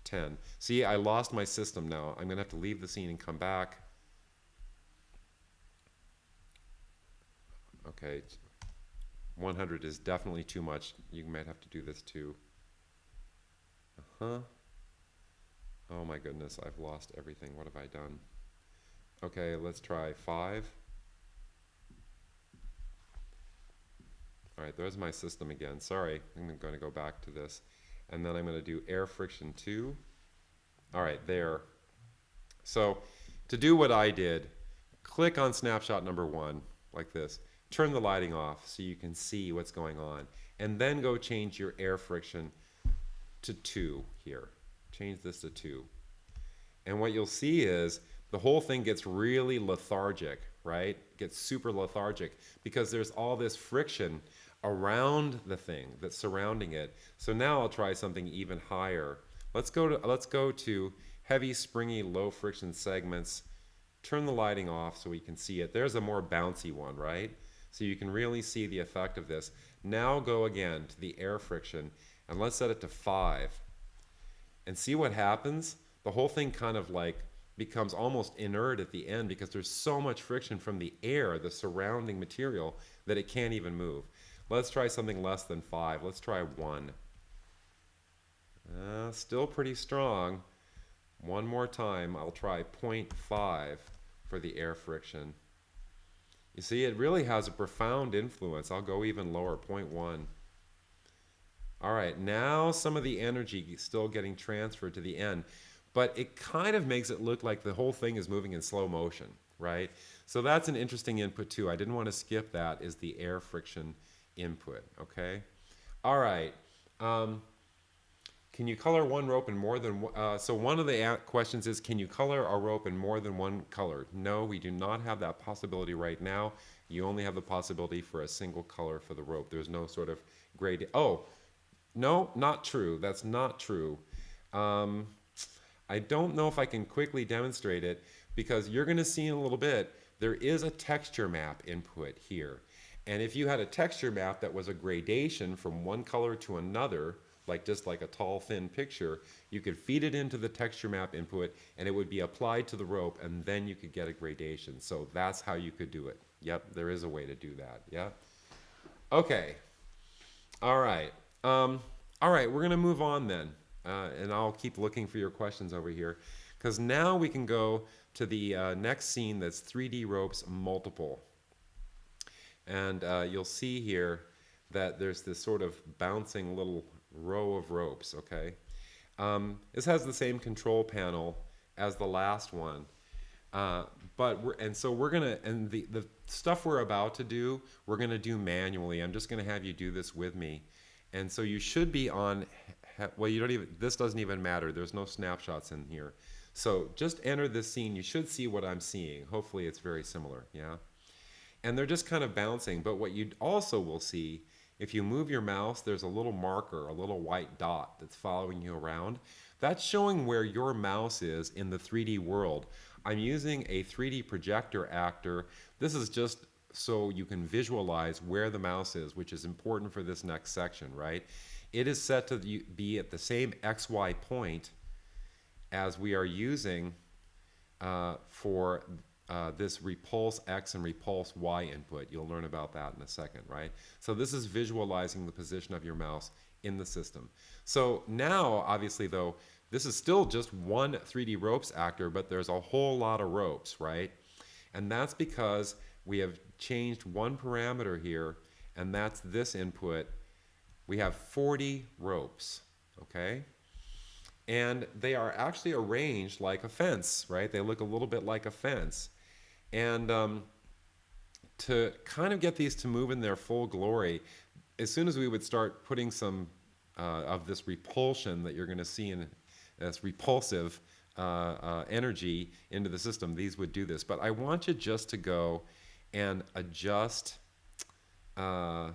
10. See, I lost my system now. I'm gonna have to leave the scene and come back. Okay, 100 is definitely too much. You might have to do this too. Oh my goodness, I've lost everything. What have I done? Okay, let's try 5. All right, there's my system again. Sorry, I'm going to go back to this. And then I'm going to do air friction 2. All right, there. So to do what I did, click on snapshot number 1, like this. Turn the lighting off so you can see what's going on. And then go change your air friction to 2 here. Change this to 2. And what you'll see is the whole thing gets really lethargic, right? Gets super lethargic because there's all this friction around the thing that's surrounding it. So now I'll try something even higher. Let's go to heavy, springy, low friction segments. Turn the lighting off so we can see it. There's a more bouncy one, right? So you can really see the effect of this. Now go again to the air friction and let's set it to 5. And see what happens? The whole thing kind of like becomes almost inert at the end because there's so much friction from the air, the surrounding material, that it can't even move. Let's try something less than 5. Let's try 1. Still pretty strong. One more time, I'll try 0.5 for the air friction. You see, it really has a profound influence. I'll go even lower, 0.1. All right, now some of the energy is still getting transferred to the end, but it kind of makes it look like the whole thing is moving in slow motion, right? So that's an interesting input too. I didn't want to skip that, is the air friction input, okay? All right, can you color one rope in more than one? So one of the questions is, can you color a rope in more than one color? No, we do not have that possibility right now. You only have the possibility for a single color for the rope. There's no sort of grade. Oh, no, not true. That's not true. I don't know if I can quickly demonstrate it because you're going to see in a little bit, there is a texture map input here. And if you had a texture map that was a gradation from one color to another, like just like a tall, thin picture, you could feed it into the texture map input and it would be applied to the rope and then you could get a gradation. So that's how you could do it. Yep, there is a way to do that. Yeah. Okay. All right. All right, we're going to move on then. And I'll keep looking for your questions over here. Because now we can go to the next scene that's 3D ropes multiple. And you'll see here that there's this sort of bouncing little row of ropes, okay? This has the same control panel as the last one. So we're gonna, and the stuff we're about to do, we're gonna do manually. I'm just gonna have you do this with me. And so you should be on, well, you don't even, this doesn't even matter. There's no snapshots in here. So just enter this scene. You should see what I'm seeing. Hopefully it's very similar, yeah? And they're just kind of bouncing. But what you also will see if you move your mouse, there's a little marker, a little white dot that's following you around. That's showing where your mouse is in the 3D world. I'm using a 3D projector actor. This is just so you can visualize where the mouse is, which is important for this next section, right? It is set to be at the same XY point as we are using for this repulse X and repulse Y input. You'll learn about that in a second, right? So this is visualizing the position of your mouse in the system. So now, obviously though, this is still just one 3D ropes actor, but there's a whole lot of ropes, right? And that's because we have changed one parameter here, and that's this input. We have 40 ropes, okay? And they are actually arranged like a fence, right? They look a little bit like a fence. And to kind of get these to move in their full glory, as soon as we would start putting some of this repulsion that you're going to see in this repulsive energy into the system, these would do this. But I want you just to go and adjust, go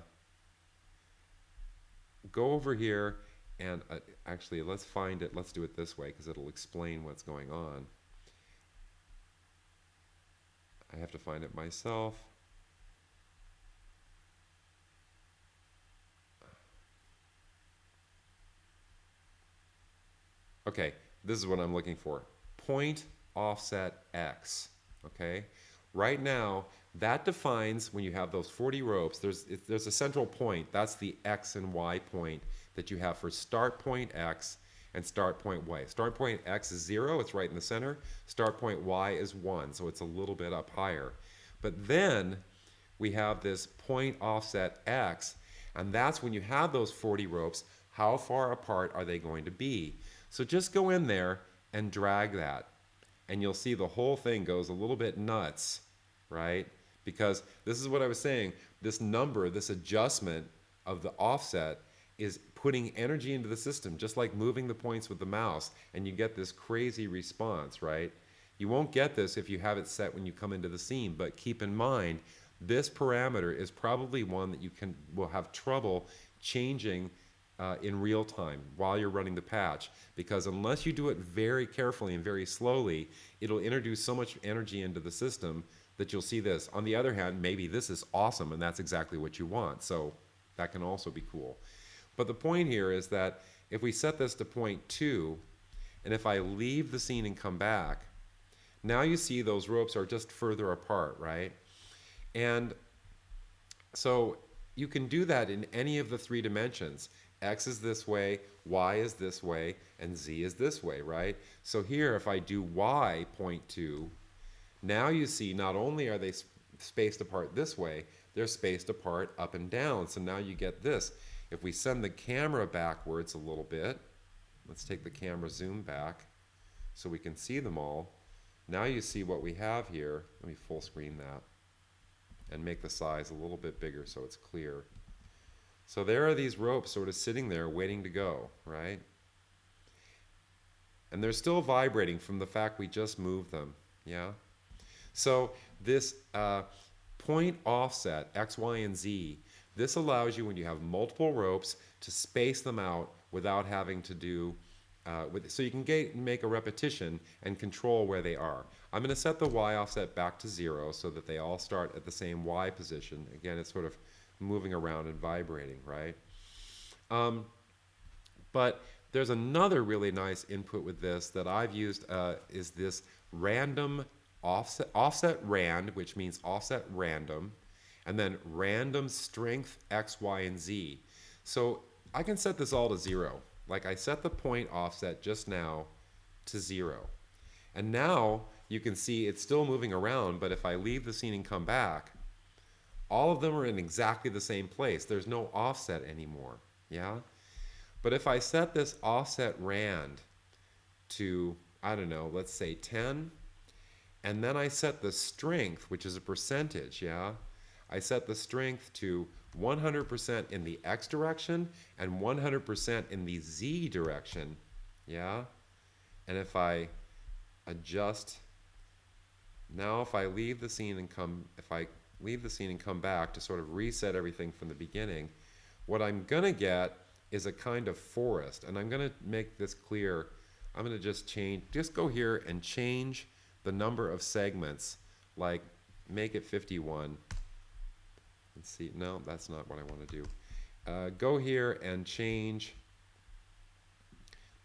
over here and actually let's find it, let's do it this way because it'll explain what's going on. I have to find it myself. Okay, this is what I'm looking for. Point offset X, okay? Right now, that defines when you have those 40 ropes, there's a central point. That's the X and Y point that you have for start point X and start point Y. Start point X is 0, it's right in the center. Start point Y is 1, so it's a little bit up higher. But then we have this point offset X, and that's when you have those 40 ropes, how far apart are they going to be? So just go in there and drag that, and you'll see the whole thing goes a little bit nuts, right? Because this is what I was saying, this number, this adjustment of the offset is putting energy into the system, just like moving the points with the mouse, and you get this crazy response, right? You won't get this if you have it set when you come into the scene, but keep in mind, this parameter is probably one that you will have trouble changing in real time while you're running the patch, because unless you do it very carefully and very slowly, it'll introduce so much energy into the system that you'll see this. On the other hand, maybe this is awesome and that's exactly what you want, so that can also be cool. But the point here is that if we set this to 0.2, and if I leave the scene and come back, now you see those ropes are just further apart, right? And so you can do that in any of the 3 dimensions. X is this way, Y is this way, and Z is this way, right? So here, if I do Y 0.2, now you see not only are they spaced apart this way, they're spaced apart up and down. So now you get this. If we send the camera backwards a little bit, let's take the camera zoom back so we can see them all. Now you see what we have here. Let me full screen that and make the size a little bit bigger so it's clear. So there are these ropes sort of sitting there waiting to go, right? And they're still vibrating from the fact we just moved them, yeah? So this point offset, X, Y, and Z, this allows you, when you have multiple ropes, to space them out without having to do, so you can make a repetition and control where they are. I'm going to set the Y offset back to 0 so that they all start at the same Y position. Again, it's sort of moving around and vibrating, right? But there's another really nice input with this that I've used, is this random offset rand, which means offset random, and then random strength X, Y, and Z. So I can set this all to 0. Like I set the point offset just now to 0. And now you can see it's still moving around, but if I leave the scene and come back, all of them are in exactly the same place. There's no offset anymore, yeah? But if I set this offset rand to, I don't know, let's say 10, and then I set the strength, which is a percentage, yeah? I set the strength to 100% in the X direction and 100% in the Z direction, yeah? And if I adjust, now if I leave the scene and come back to sort of reset everything from the beginning, what I'm going to get is a kind of forest. And I'm going to make this clear. I'm going to just go here and change the number of segments, like make it 51. Let's see, no, that's not what I want to do. Go here and change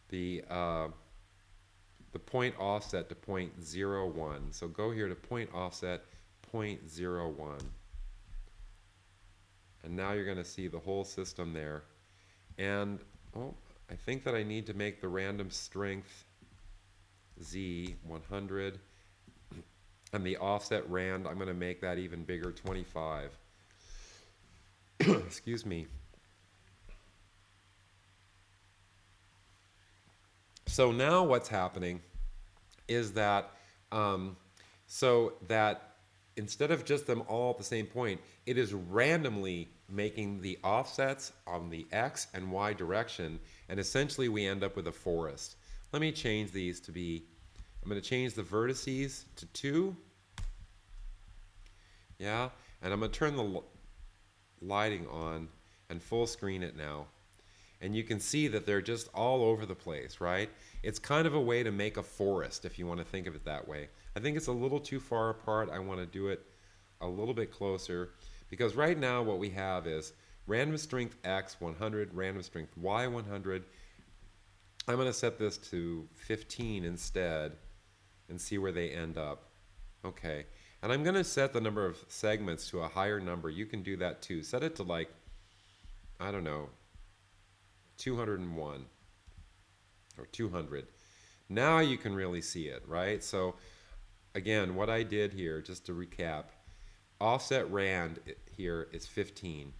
the point offset to 0.01. So go here to point offset 0.01. And now you're going to see the whole system there. And I think that I need to make the random strength Z 100. And the offset rand, I'm going to make that even bigger, 25. Excuse me. So now what's happening is that, so that instead of just them all at the same point, it is randomly making the offsets on the X and Y direction, and essentially we end up with a forest. Let me change these to be, I'm going to change the vertices to 2. Yeah, and I'm going to turn the lighting on and full screen it now. And you can see that they're just all over the place, right? It's kind of a way to make a forest, if you want to think of it that way. I think it's a little too far apart. I want to do it a little bit closer, because right now what we have is random strength X 100, random strength Y 100. I'm going to set this to 15 instead and see where they end up. Okay, and I'm going to set the number of segments to a higher number. You can do that too. Set it to, like, I don't know, 201 or 200. Now you can really see it, right? So again, what I did here, just to recap, offset rand here is 15.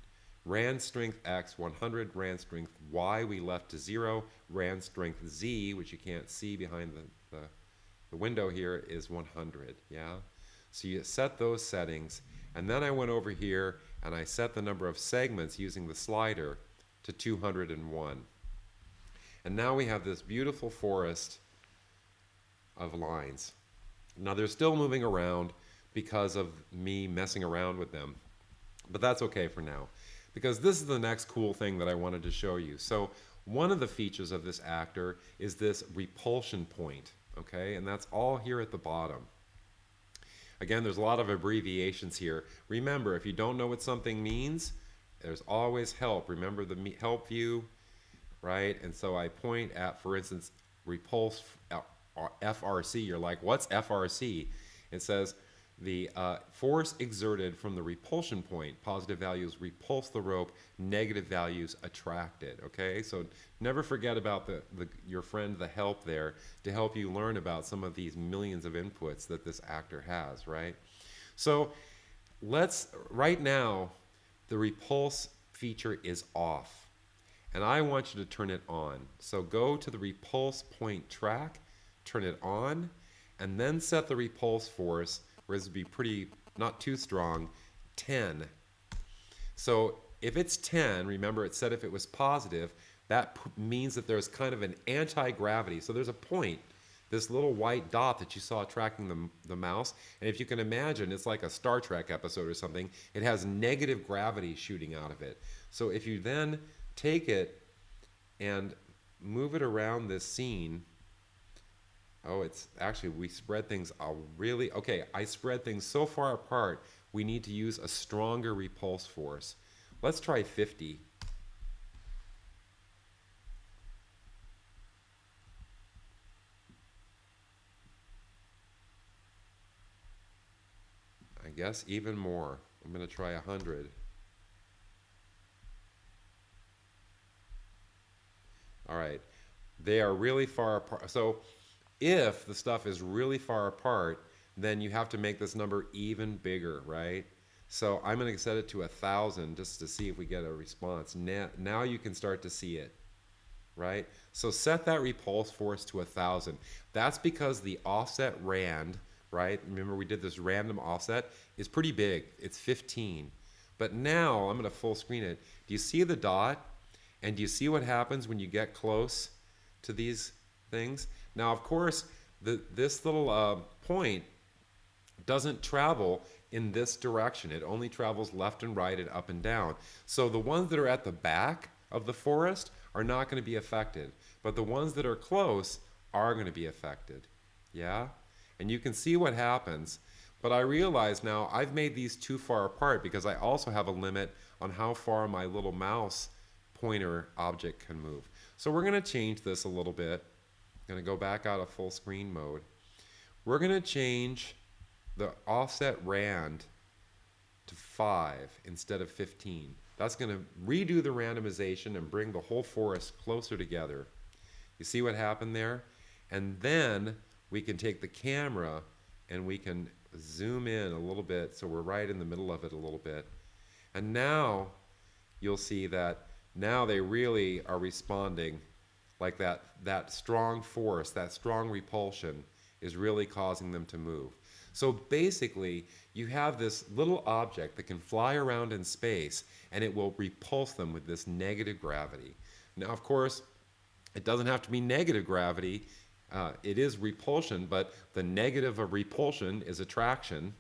Rand strength X 100, rand strength Y we left to 0, rand strength Z, which you can't see behind the window here, is 100. Yeah, so you set those settings, and then I went over here and I set the number of segments using the slider to 201. And now we have this beautiful forest of lines. Now they're still moving around because of me messing around with them, but that's okay for now, because this is the next cool thing that I wanted to show you. So one of the features of this actor is this repulsion point, okay? And that's all here at the bottom. Again, there's a lot of abbreviations here. Remember, if you don't know what something means, there's always help. Remember the help view, right? And so I point at, for instance, repulse FRC. You're like, what's FRC? It says the force exerted from the repulsion point. Positive values repulse the rope, negative values attract it, okay? So never forget about your friend, the help there, to help you learn about some of these millions of inputs that this actor has, right? So right now, the repulse feature is off, and I want you to turn it on. So go to the repulse point track, turn it on, and then set the repulse force, where this would be pretty, not too strong, 10. So if it's 10, remember it said if it was positive, that means that there's kind of an anti-gravity. So there's a point, this little white dot that you saw tracking the mouse, and if you can imagine, it's like a Star Trek episode or something. It has negative gravity shooting out of it. So if you then take it and move it around this scene, it's actually, we spread things okay, I spread things so far apart, we need to use a stronger repulse force. Let's try 50. I guess even more. I'm going to try 100. All right, they are really far apart. So if the stuff is really far apart, then you have to make this number even bigger, right? So I'm going to set it to 1,000 just to see if we get a response. Now you can start to see it, right? So set that repulse force to 1,000. That's because the offset rand, right? Remember we did this random offset, is pretty big. It's 15. But now I'm going to full screen it. Do you see the dot? And do you see what happens when you get close to these things? Now, of course, this little point doesn't travel in this direction. It only travels left and right and up and down. So the ones that are at the back of the forest are not going to be affected, but the ones that are close are going to be affected. Yeah? And you can see what happens. But I realize now I've made these too far apart because I also have a limit on how far my little mouse pointer object can move. So we're going to change this a little bit. I'm going to go back out of full screen mode. We're going to change the offset rand to 5 instead of 15. That's going to redo the randomization and bring the whole forest closer together. You see what happened there? And then we can take the camera and we can zoom in a little bit so we're right in the middle of it a little bit. And now you'll see that now they really are responding like that strong force, that strong repulsion is really causing them to move. So basically, you have this little object that can fly around in space and it will repulse them with this negative gravity. Now, of course, it doesn't have to be negative gravity. It is repulsion, but the negative of repulsion is attraction.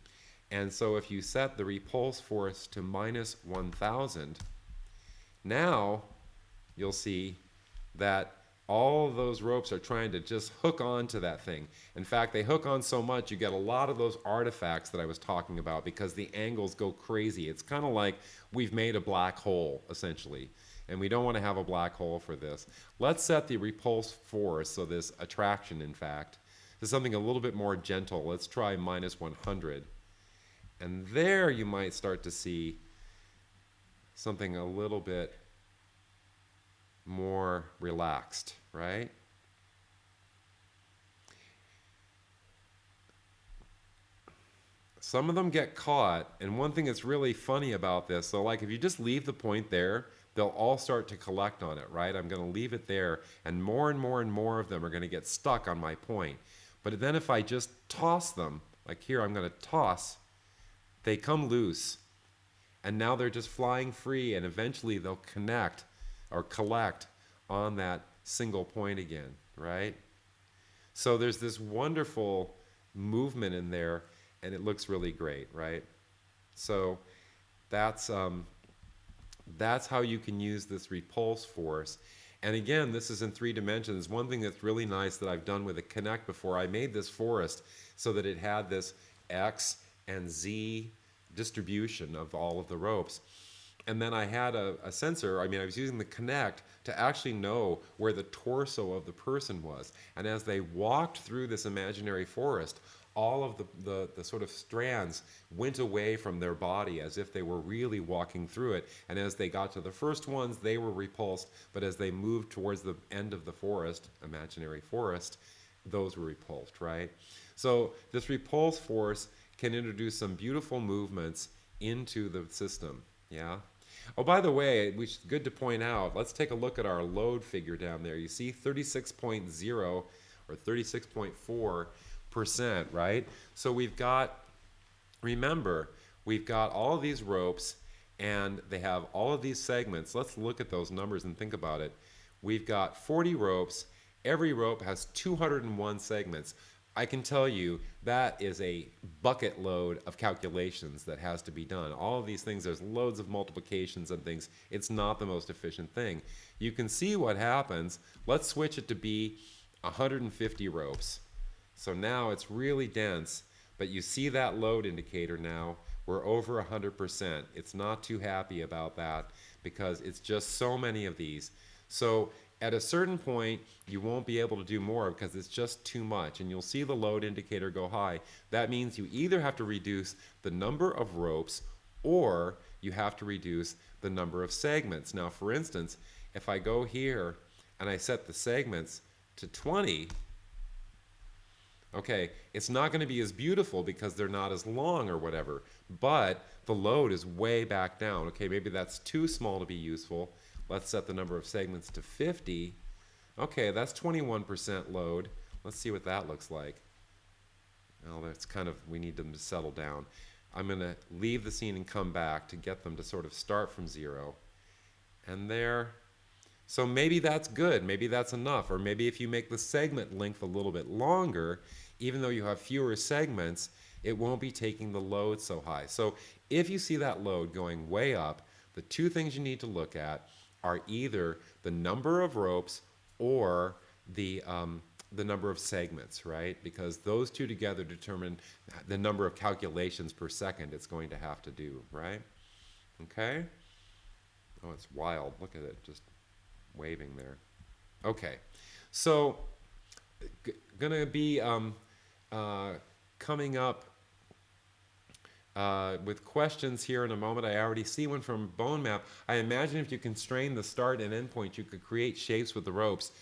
And so if you set the repulse force to minus 1,000, now you'll see that all of those ropes are trying to just hook on to that thing. In fact, they hook on so much, you get a lot of those artifacts that I was talking about because the angles go crazy. It's kind of like we've made a black hole, essentially. And we don't want to have a black hole for this. Let's set the repulse force, so this attraction, in fact, to something a little bit more gentle. Let's try minus 100. And there you might start to see something a little bit more relaxed, right? Some of them get caught, and one thing that's really funny about this, so like if you just leave the point there, they'll all start to collect on it, right? I'm going to leave it there, and more and more and more of them are going to get stuck on my point. But then if I just toss them, like here I'm going to toss, they come loose, and now they're just flying free, and eventually they'll connect or collect on that single point again, right? So there's this wonderful movement in there, and it looks really great, right? So that's how you can use this repulse force. And again, this is in 3 dimensions. One thing that's really nice that I've done with the Connect before, I made this forest so that it had this X and Z distribution of all of the ropes. And then I had a sensor, I was using the Connect to actually know where the torso of the person was. And as they walked through this imaginary forest, all of the sort of strands went away from their body as if they were really walking through it. And as they got to the first ones, they were repulsed. But as they moved towards the end of the forest, imaginary forest, those were repulsed, right? So this repulse force can introduce some beautiful movements into the system, yeah? Oh, by the way, which is good to point out, let's take a look at our load figure down there. You see 36.0 or 36.4%, right? So we've got, remember, we've got all of these ropes and they have all of these segments. Let's look at those numbers and think about it. We've got 40 ropes. Every rope has 201 segments. I can tell you that is a bucket load of calculations that has to be done. All of these things, there's loads of multiplications and things. It's not the most efficient thing. You can see what happens. Let's switch it to be 150 ropes. So now it's really dense, but you see that load indicator now. We're over 100%. It's not too happy about that because it's just so many of these. So at a certain point, you won't be able to do more because it's just too much, and you'll see the load indicator go high. That means you either have to reduce the number of ropes or you have to reduce the number of segments. Now, for instance, if I go here and I set the segments to 20, okay, it's not going to be as beautiful because they're not as long or whatever, but the load is way back down. Okay, maybe that's too small to be useful. Let's set the number of segments to 50. Okay, that's 21% load. Let's see what that looks like. Well, that's kind of, we need them to settle down. I'm going to leave the scene and come back to get them to sort of start from 0. And there. So maybe that's good. Maybe that's enough. Or maybe if you make the segment length a little bit longer, even though you have fewer segments, it won't be taking the load so high. So if you see that load going way up, the two things you need to look at are either the number of ropes or the number of segments, right? Because those two together determine the number of calculations per second it's going to have to do, right? Okay? Oh, it's wild. Look at it, just waving there. Okay, so gonna be coming up with questions here in a moment. I already see one from Bone Map. I imagine if you constrain the start and end point, you could create shapes with the ropes.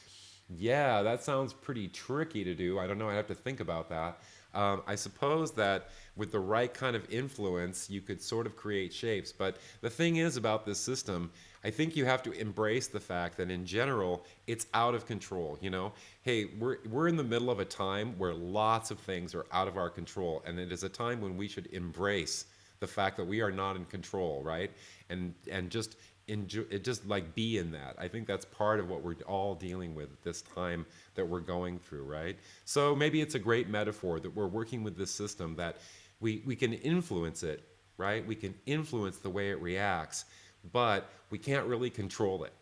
Yeah, that sounds pretty tricky to do. I don't know. I have to think about that. I suppose that with the right kind of influence, you could sort of create shapes. But the thing is about this system, I think you have to embrace the fact that in general, it's out of control. You know, hey, we're in the middle of a time where lots of things are out of our control, and it is a time when we should embrace the fact that we are not in control, right? And just enjoy it, just like be in that. I think that's part of what we're all dealing with at this time that we're going through, right? So maybe it's a great metaphor that we're working with this system, that we can influence it, right? We can influence the way it reacts, but we can't really control it.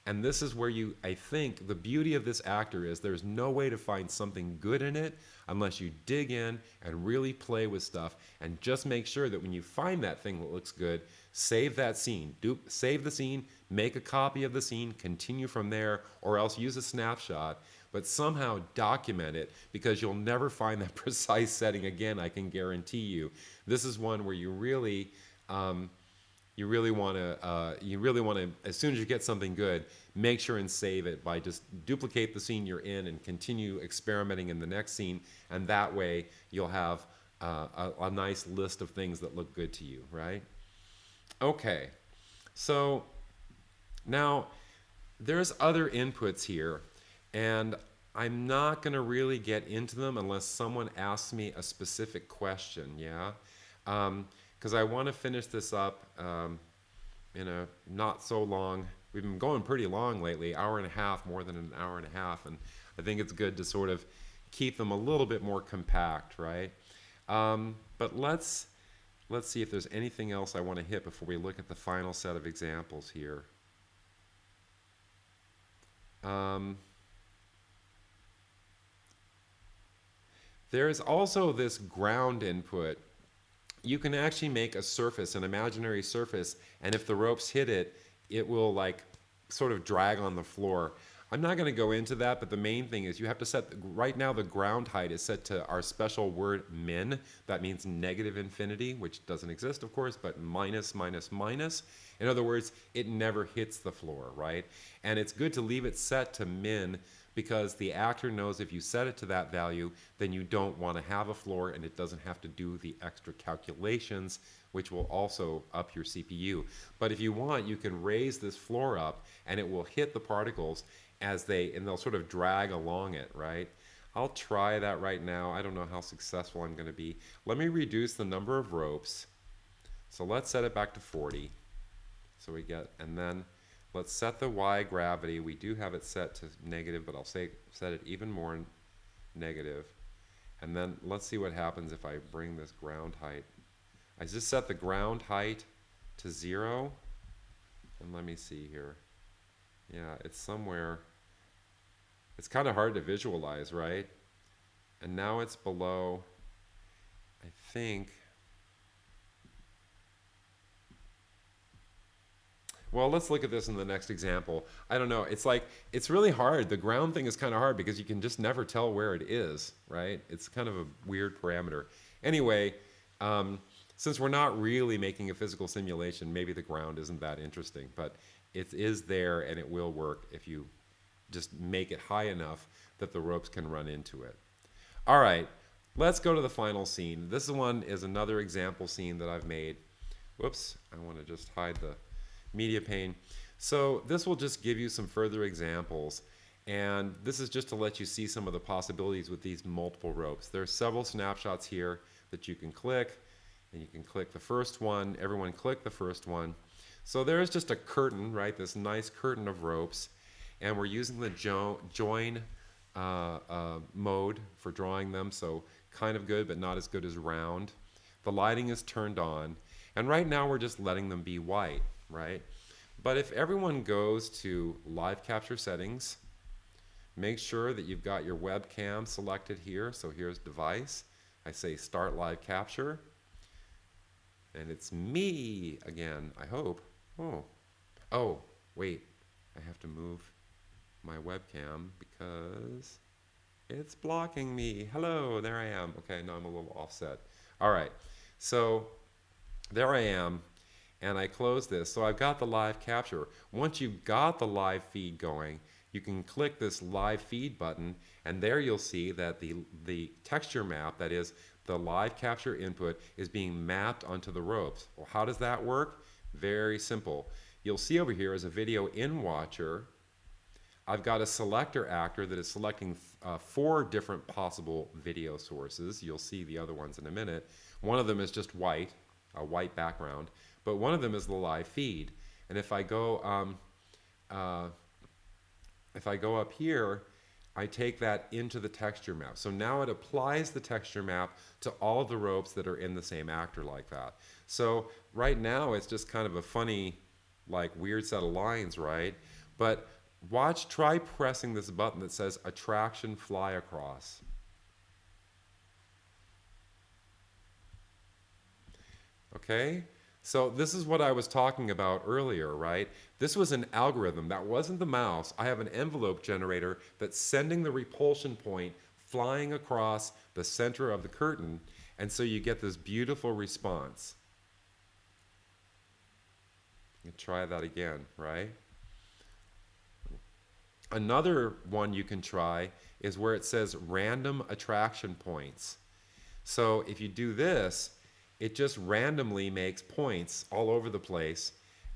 And this is where I think the beauty of this actor is there's no way to find something good in it unless you dig in and really play with stuff, and just make sure that when you find that thing that looks good, save that scene. Save the scene, make a copy of the scene, continue from there, or else use a snapshot, but somehow document it, because you'll never find that precise setting again, I can guarantee you. This is one where you really want to, as soon as you get something good, make sure and save it by just duplicate the scene you're in and continue experimenting in the next scene, and that way you'll have a nice list of things that look good to you, right? Okay, so now there's other inputs here, and I'm not going to really get into them unless someone asks me a specific question, yeah? Because I want to finish this up in a not so long. We've been going pretty long lately, hour and a half, more than an hour and a half, and I think it's good to sort of keep them a little bit more compact, right? But let's see if there's anything else I want to hit before we look at the final set of examples here. There's also this ground input. You can actually make a surface, an imaginary surface, and if the ropes hit it, it will like sort of drag on the floor. I'm not going to go into that, but the main thing is you have to set, right now the ground height is set to our special word min. That means negative infinity, which doesn't exist, of course, but minus, minus, minus. In other words, it never hits the floor, right? And it's good to leave it set to min, because the actor knows if you set it to that value, then you don't want to have a floor, and it doesn't have to do the extra calculations, which will also up your CPU. But if you want, you can raise this floor up, and it will hit the particles and they'll sort of drag along it, right? I'll try that right now. I don't know how successful I'm going to be. Let me reduce the number of ropes. So let's set it back to 40. So we get, and then let's set the Y gravity. We do have it set to negative, but I'll set it even more negative. And then let's see what happens if I bring this ground height. I just set the ground height to 0. And let me see here. Yeah, it's somewhere. It's kind of hard to visualize, right? And now it's below, I think. Well, let's look at this in the next example. I don't know. It's like, it's really hard. The ground thing is kind of hard because you can just never tell where it is, right? It's kind of a weird parameter. Anyway, since we're not really making a physical simulation, maybe the ground isn't that interesting, but it is there, and it will work if you just make it high enough that the ropes can run into it. All right, let's go to the final scene. This one is another example scene that I've made. Whoops, I want to just hide the media pane. So this will just give you some further examples, and this is just to let you see some of the possibilities with these multiple ropes. There are several snapshots here that you can click, and you can click the first one. Everyone click the first one. So there's just a curtain, right? This nice curtain of ropes, and we're using the join mode for drawing them. So kind of good, but not as good as round. The lighting is turned on, and right now we're just letting them be white, right? But if everyone goes to live capture settings, make sure that you've got your webcam selected here. So here's device. I say start live capture. And it's me again, I hope. Oh, wait. I have to move my webcam because it's blocking me. Hello, there I am. Okay, now I'm a little offset. All right, so there I am, and I close this. So I've got the live capture. Once you've got the live feed going, you can click this live feed button, and there you'll see that the texture map, that is the live capture input, is being mapped onto the robes. Well, how does that work? Very simple. You'll see over here as a video in watcher, I've got a selector actor that is selecting 4 different possible video sources. You'll see the other ones in a minute. One of them is just white, a white background, but one of them is the live feed. And if I go up here, I take that into the texture map. So now it applies the texture map to all of the ropes that are in the same actor like that. So right now it's just kind of a funny, like weird set of lines, right? But try pressing this button that says attraction fly across. Okay? So this is what I was talking about earlier, right? This was an algorithm. That wasn't the mouse. I have an envelope generator that's sending the repulsion point flying across the center of the curtain, and so you get this beautiful response. You try that again, right? Another one you can try is where it says random attraction points. So if you do this, it just randomly makes points all over the place,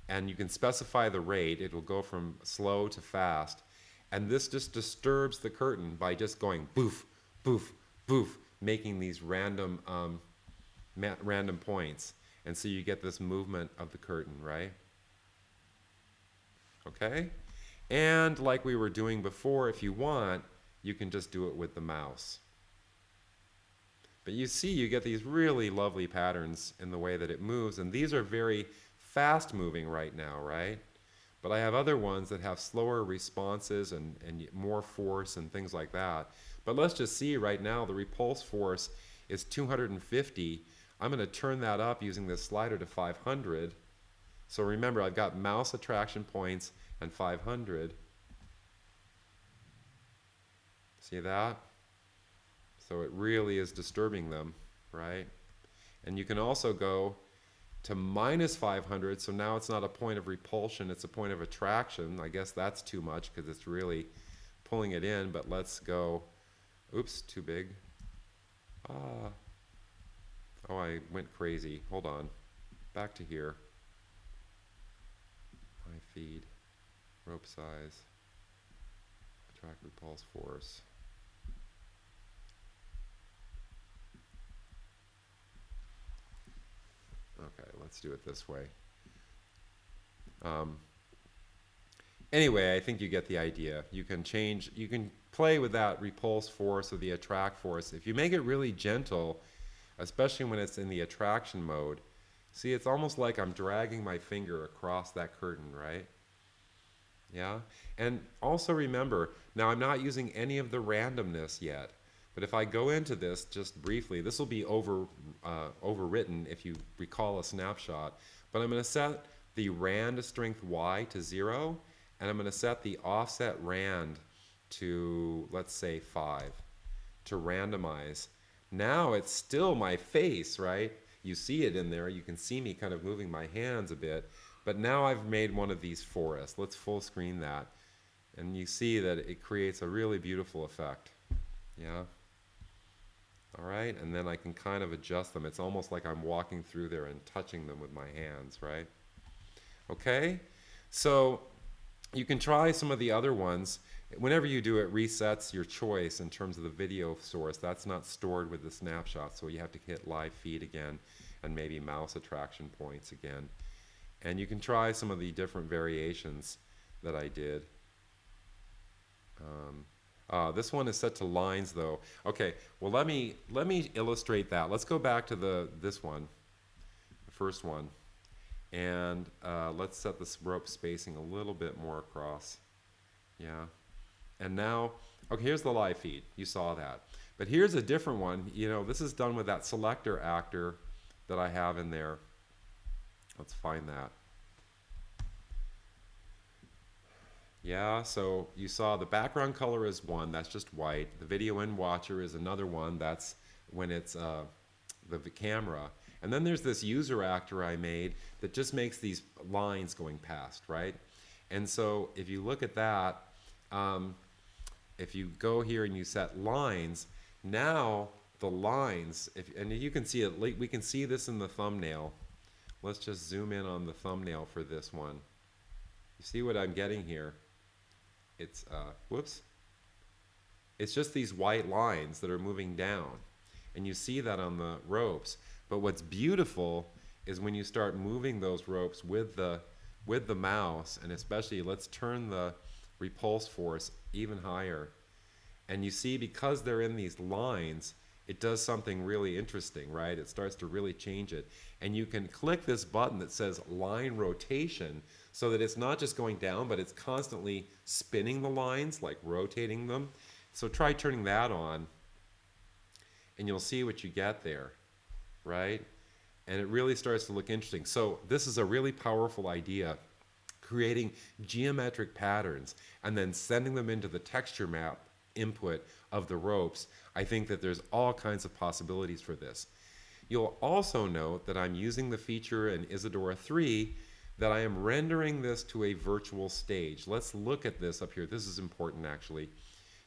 and you can specify the rate. It will go from slow to fast, and this just disturbs the curtain by just going boof, boof, boof, making these random points, and so you get this movement of the curtain, right? Okay? And like we were doing before, if you want, you can just do it with the mouse. But you see, you get these really lovely patterns in the way that it moves, and these are very fast moving right now, right? But I have other ones that have slower responses and more force and things like that. But let's just see right now, the repulse force is 250. I'm going to turn that up using this slider to 500. So remember, I've got mouse attraction points and 500. See that? So it really is disturbing them, right? And you can also go to minus 500, so now it's not a point of repulsion, it's a point of attraction. I guess that's too much because it's really pulling it in, but let's go, oops, too big. Oh, I went crazy. Hold on. Back to here. My feed, rope size, attract repulse force. Okay, let's do it this way. Anyway, I think you get the idea. You can play with that repulse force or the attract force. If you make it really gentle, especially when it's in the attraction mode, see, it's almost like I'm dragging my finger across that curtain, right? Yeah? And also remember, now I'm not using any of the randomness yet. But if I go into this just briefly, this will be overwritten if you recall a snapshot. But I'm going to set the rand strength Y to 0, and I'm going to set the offset rand to, let's say, 5 to randomize. Now it's still my face, right? You see it in there. You can see me kind of moving my hands a bit. But now I've made one of these for us. Let's full screen that. And you see that it creates a really beautiful effect. Yeah? All right, and then I can kind of adjust them. It's almost like I'm walking through there and touching them with my hands, right? Okay, so you can try some of the other ones. Whenever you do it, resets your choice in terms of the video source. That's not stored with the snapshot, so you have to hit live feed again and maybe mouse attraction points again. And you can try some of the different variations that I did. This one is set to lines though. Okay, well let me illustrate that. Let's go back to this one, the first one, and let's set this rope spacing a little bit more across. Yeah, and now, okay, here's the live feed. You saw that, but here's a different one. You know, this is done with that selector actor that I have in there. Let's find that. Yeah, so you saw the background color is one, that's just white. The video in watcher is another one, that's when it's the camera. And then there's this user actor I made that just makes these lines going past, right? And so if you look at that, if you go here and you set lines, now the lines, and you can see it, we can see this in the thumbnail. Let's just zoom in on the thumbnail for this one. You see what I'm getting here? It's, whoops. It's just these white lines that are moving down. And you see that on the ropes. But what's beautiful is when you start moving those ropes with the mouse, and especially let's turn the repulse force even higher. And you see, because they're in these lines, it does something really interesting, right? It starts to really change it. And you can click this button that says line rotation so that it's not just going down, but it's constantly spinning the lines, like rotating them. So try turning that on, and you'll see what you get there, right? And it really starts to look interesting. So this is a really powerful idea, creating geometric patterns and then sending them into the texture map input of the ropes. I think that there's all kinds of possibilities for this. You'll also note that I'm using the feature in Isadora 3 that I am rendering this to a virtual stage. Let's look at this up here. This is important actually.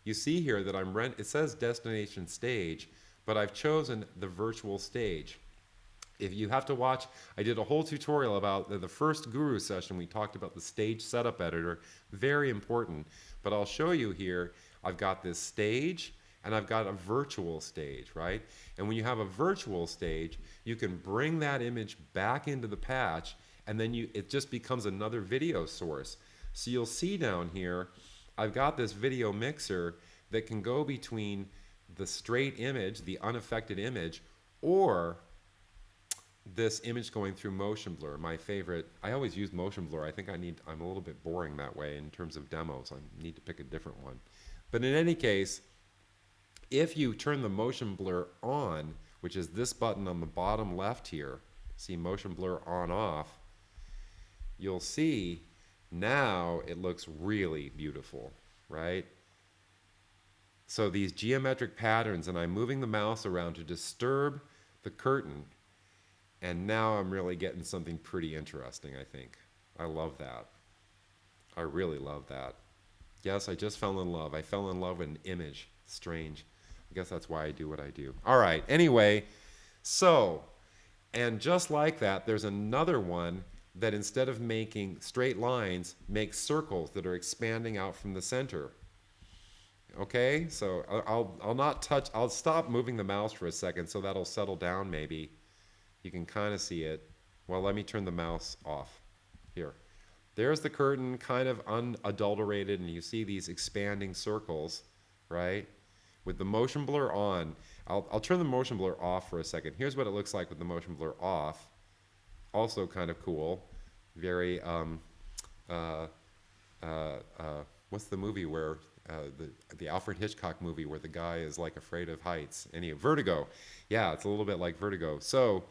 You see here that it says destination stage, but I've chosen the virtual stage. If you have to watch, I did a whole tutorial about the first Guru session. We talked about the stage setup editor, very important. But I'll show you here, I've got this stage and I've got a virtual stage, right? And when you have a virtual stage, you can bring that image back into the patch, and then it just becomes another video source. So you'll see down here, I've got this video mixer that can go between the straight image, the unaffected image, or this image going through motion blur. My favorite, I always use motion blur. I think I'm a little bit boring that way in terms of demos. I need to pick a different one. But in any case, if you turn the motion blur on, which is this button on the bottom left here, see motion blur on off, you'll see now it looks really beautiful, right? So these geometric patterns, and I'm moving the mouse around to disturb the curtain, and now I'm really getting something pretty interesting, I think. I love that. I really love that. Yes, I just fell in love. I fell in love with an image. Strange. I guess that's why I do what I do. All right, anyway, so, and just like that, there's another one that instead of making straight lines, makes circles that are expanding out from the center. Okay, so I'll not touch, I'll stop moving the mouse for a second so that'll settle down maybe. You can kind of see it. Well, let me turn the mouse off. Here. There's the curtain, kind of unadulterated, and you see these expanding circles, right? With the motion blur on, I'll turn the motion blur off for a second. Here's what it looks like with the motion blur off. Also kind of cool. Very, what's the movie where, the Alfred Hitchcock movie where the guy is like afraid of heights? Vertigo. Yeah, it's a little bit like Vertigo. So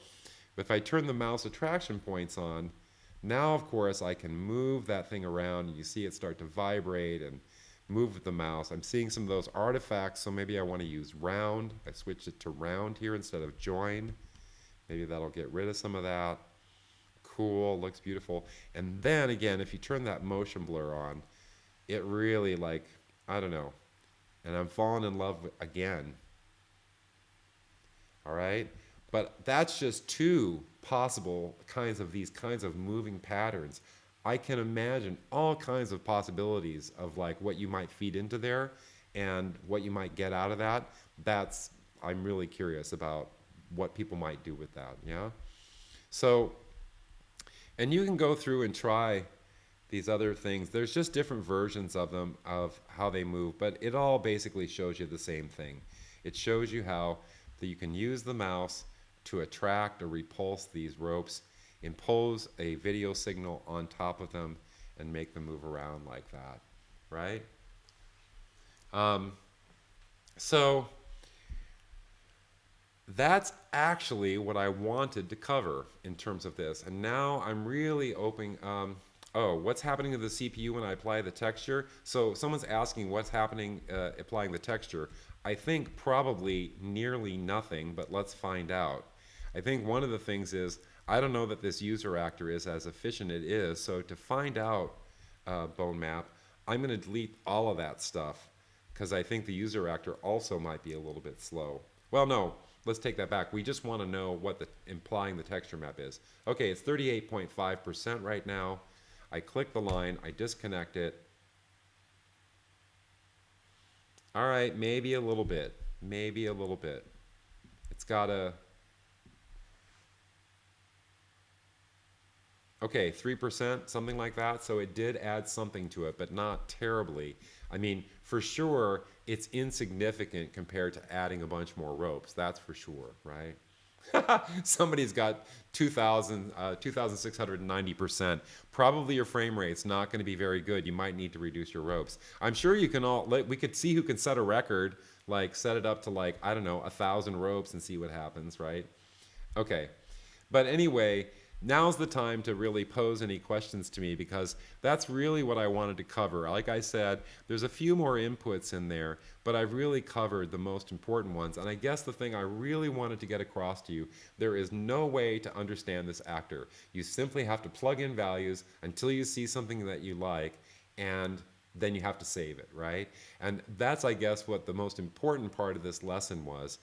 if I turn the mouse attraction points on, now of course I can move that thing around, and you see it start to vibrate and move with the mouse. I'm seeing some of those artifacts, so maybe I want to use round. I switched it to round here instead of join. Maybe that'll get rid of some of that. Cool, looks beautiful. And then again, if you turn that motion blur on, it really, like, I don't know. And I'm falling in love again. All right? But that's just two possible these kinds of moving patterns. I can imagine all kinds of possibilities of like what you might feed into there and what you might get out of that. I'm really curious about what people might do with that, yeah? So, and you can go through and try these other things. There's just different versions of them, of how they move, but it all basically shows you the same thing. It shows you how that you can use the mouse to attract or repulse these ropes, impose a video signal on top of them, and make them move around like that, right? Um, so that's actually what I wanted to cover in terms of this. And now I'm really opening, oh, what's happening to the CPU when I apply the texture? So someone's asking what's happening applying the texture. I think probably nearly nothing, but let's find out. I think one of the things is, I don't know that this user actor is as efficient it is, so to find out bone map, I'm going to delete all of that stuff because I think the user actor also might be a little bit slow. Well, no, let's take that back. We just want to know what the implying the texture map is. Okay, it's 38.5% right now. I click the line, I disconnect it. All right, maybe a little bit, maybe a little bit. It's got a, okay, 3%, something like that. So it did add something to it, but not terribly. I mean, for sure, it's insignificant compared to adding a bunch more ropes. That's for sure, right? Somebody's got 2,690%. Probably your frame rate's not going to be very good. You might need to reduce your ropes. I'm sure you can all, we could see who can set a record, like set it up to like, I don't know, 1,000 ropes and see what happens, right? Okay. But anyway, now's the time to really pose any questions to me because that's really what I wanted to cover. Like I said, there's a few more inputs in there, but I've really covered the most important ones. And I guess the thing I really wanted to get across to you, there is no way to understand this actor. You simply have to plug in values until you see something that you like, and then you have to save it, right? And that's, I guess, what the most important part of this lesson was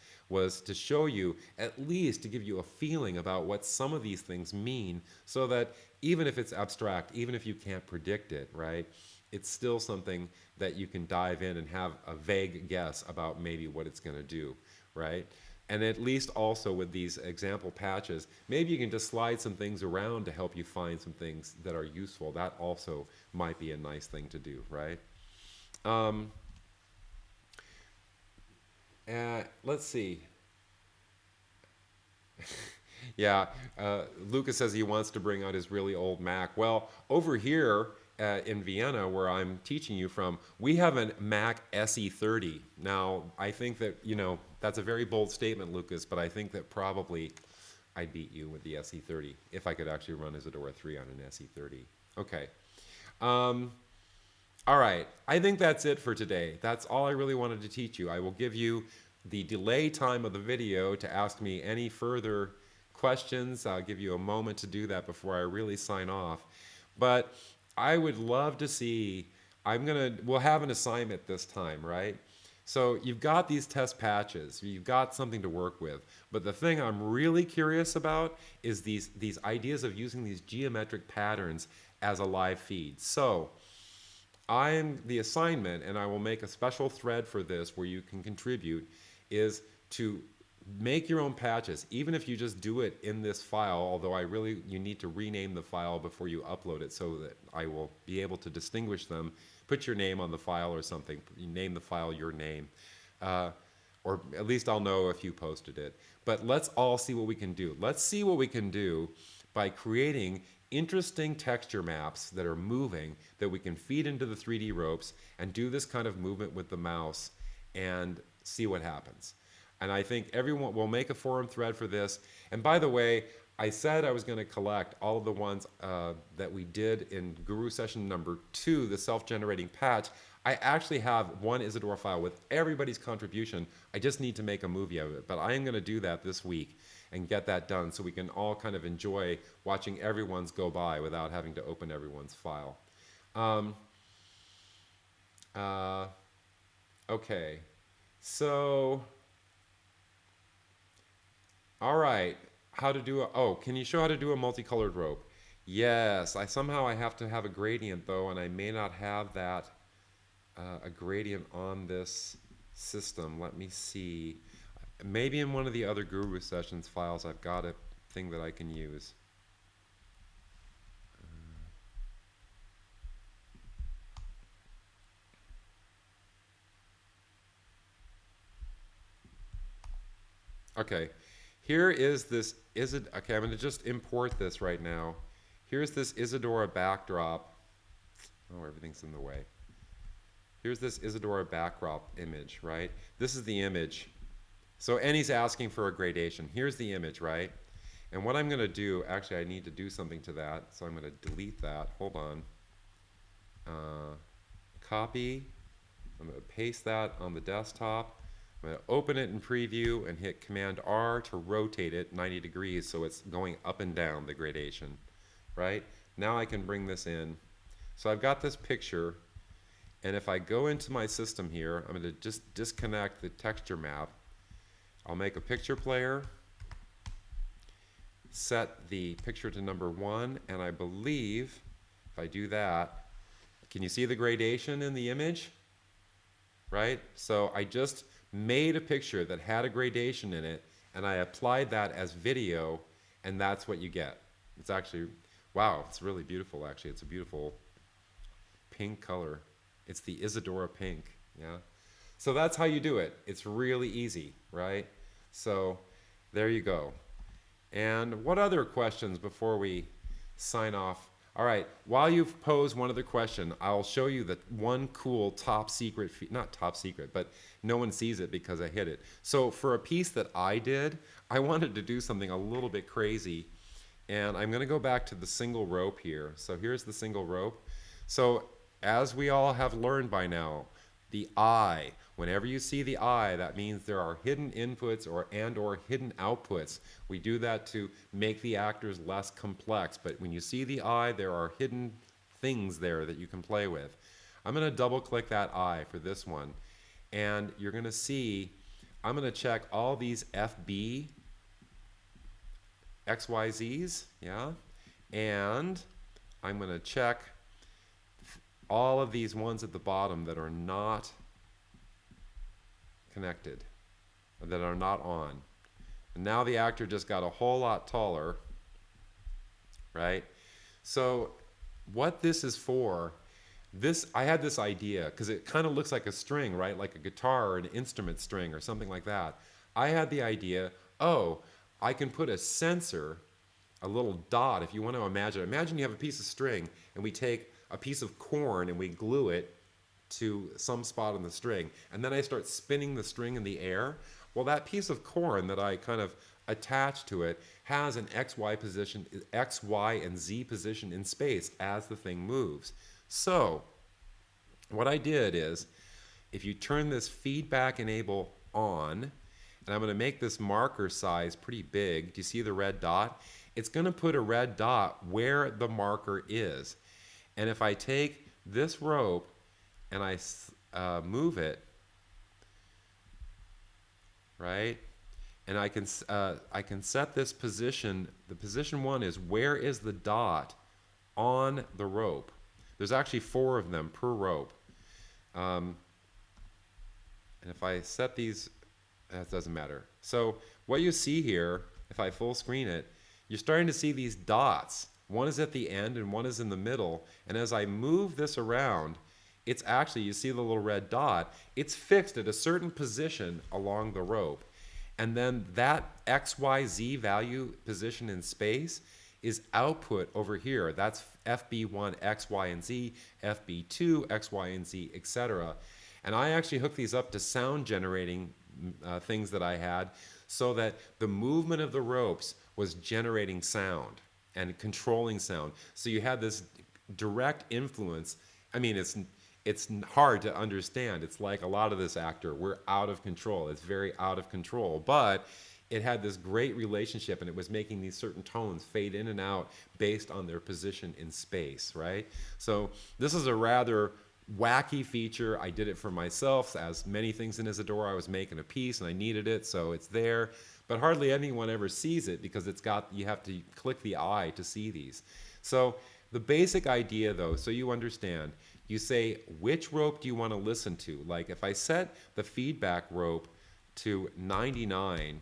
to show you, at least to give you a feeling about what some of these things mean, so that even if it's abstract, even if you can't predict it, right, it's still something that you can dive in and have a vague guess about maybe what it's going to do, right? And at least also with these example patches, maybe you can just slide some things around to help you find some things that are useful. That also might be a nice thing to do, right? Let's see. Yeah, Lucas says he wants to bring out his really old Mac. Well, over here in Vienna, where I'm teaching you from, we have a Mac SE30. Now, I think that, you know, that's a very bold statement, Lucas, but I think that probably I'd beat you with the SE30 if I could actually run Isadora 3 on an SE30. Okay. All right, I think that's it for today. That's all I really wanted to teach you. I will give you the delay time of the video to ask me any further questions. I'll give you a moment to do that before I really sign off. But I would love to see, we'll have an assignment this time, right? So you've got these test patches, you've got something to work with. But the thing I'm really curious about is these ideas of using these geometric patterns as a live feed. So the assignment, and I will make a special thread for this where you can contribute, is to make your own patches, even if you just do it in this file, although you need to rename the file before you upload it so that I will be able to distinguish them. Put your name on the file or something, you name the file your name, or at least I'll know if you posted it. But let's all see what we can do. Let's see what we can do by creating interesting texture maps that are moving that we can feed into the 3D ropes and do this kind of movement with the mouse and see what happens. And I think everyone will make a forum thread for this. And by the way, I said I was going to collect all of the ones that we did in Guru session number 2, the self-generating patch. I actually have one Isadora file with everybody's contribution. I just need to make a movie of it. But I am going to do that this week and get that done so we can all kind of enjoy watching everyone's go by without having to open everyone's file. Okay, so, all right, can you show how to do a multicolored rope? Yes, somehow I have to have a gradient though, and I may not have that, a gradient on this system. Let me see. Maybe in one of the other Guru Sessions files I've got a thing that I can use. Okay, here is this, okay, I'm going to just import this right now. Here's this Isadora backdrop. Oh, everything's in the way. Here's this Isadora backdrop image, right? This is the image. So Annie's asking for a gradation. Here's the image, right? And what I'm going to do, actually I need to do something to that, so I'm going to delete that. Hold on. Copy. I'm going to paste that on the desktop. I'm going to open it in preview and hit Command R to rotate it 90 degrees so it's going up and down the gradation, right? Now I can bring this in. So I've got this picture, and if I go into my system here, I'm going to just disconnect the texture map. I'll make a picture player, set the picture to number 1, and I believe if I do that, can you see the gradation in the image? Right? So I just made a picture that had a gradation in it, and I applied that as video, and that's what you get. It's actually, wow, it's really beautiful actually. It's a beautiful pink color. It's the Isadora pink, yeah? So that's how you do it. It's really easy, right? So there you go. And what other questions before we sign off? All right, while you've posed one other question, I'll show you the one cool top secret, not top secret, but no one sees it because I hid it. So for a piece that I did, I wanted to do something a little bit crazy. And I'm gonna go back to the single rope here. So here's the single rope. So as we all have learned by now, the eye, whenever you see the eye, that means there are hidden inputs or hidden outputs. We do that to make the actors less complex, but when you see the eye, there are hidden things there that you can play with. I'm going to double click that eye for this one, and you're going to see, I'm going to check all these FB XYZs, yeah, and I'm going to check all of these ones at the bottom that are not connected, that are not on. And now the actor just got a whole lot taller, right? So what this is for, I had this idea, because it kind of looks like a string, right? Like a guitar or an instrument string or something like that. I had the idea, oh, I can put a sensor, a little dot, if you want to imagine you have a piece of string, and we take a piece of corn and we glue it to some spot on the string, and then I start spinning the string in the air. Well, that piece of corn that I kind of attached to it has an XY position, X, Y, and Z position in space as the thing moves. So what I did is, if you turn this feedback enable on, and I'm going to make this marker size pretty big. Do you see the red dot? It's going to put a red dot where the marker is. And if I take this rope and I move it, right? And I can set this position. The position 1 is where is the dot on the rope. There's actually 4 of them per rope. And if I set these, that doesn't matter. So what you see here, if I full screen it, you're starting to see these dots. One is at the end and one is in the middle. And as I move this around, it's actually, you see the little red dot, it's fixed at a certain position along the rope. And then that XYZ value position in space is output over here. That's FB1 X, Y, and Z, FB2 X, Y, and Z, etc. And I actually hooked these up to sound generating things that I had, so that the movement of the ropes was generating sound and controlling sound. So you had this direct influence. I mean, it's hard to understand. It's like a lot of this actor, we're out of control. It's very out of control, but it had this great relationship, and it was making these certain tones fade in and out based on their position in space, right? So this is a rather wacky feature. I did it for myself. As many things in Isadora, I was making a piece and I needed it, so it's there. But hardly anyone ever sees it because you have to click the eye to see these. So the basic idea though, so you understand, you say, which rope do you want to listen to? Like if I set the feedback rope to 99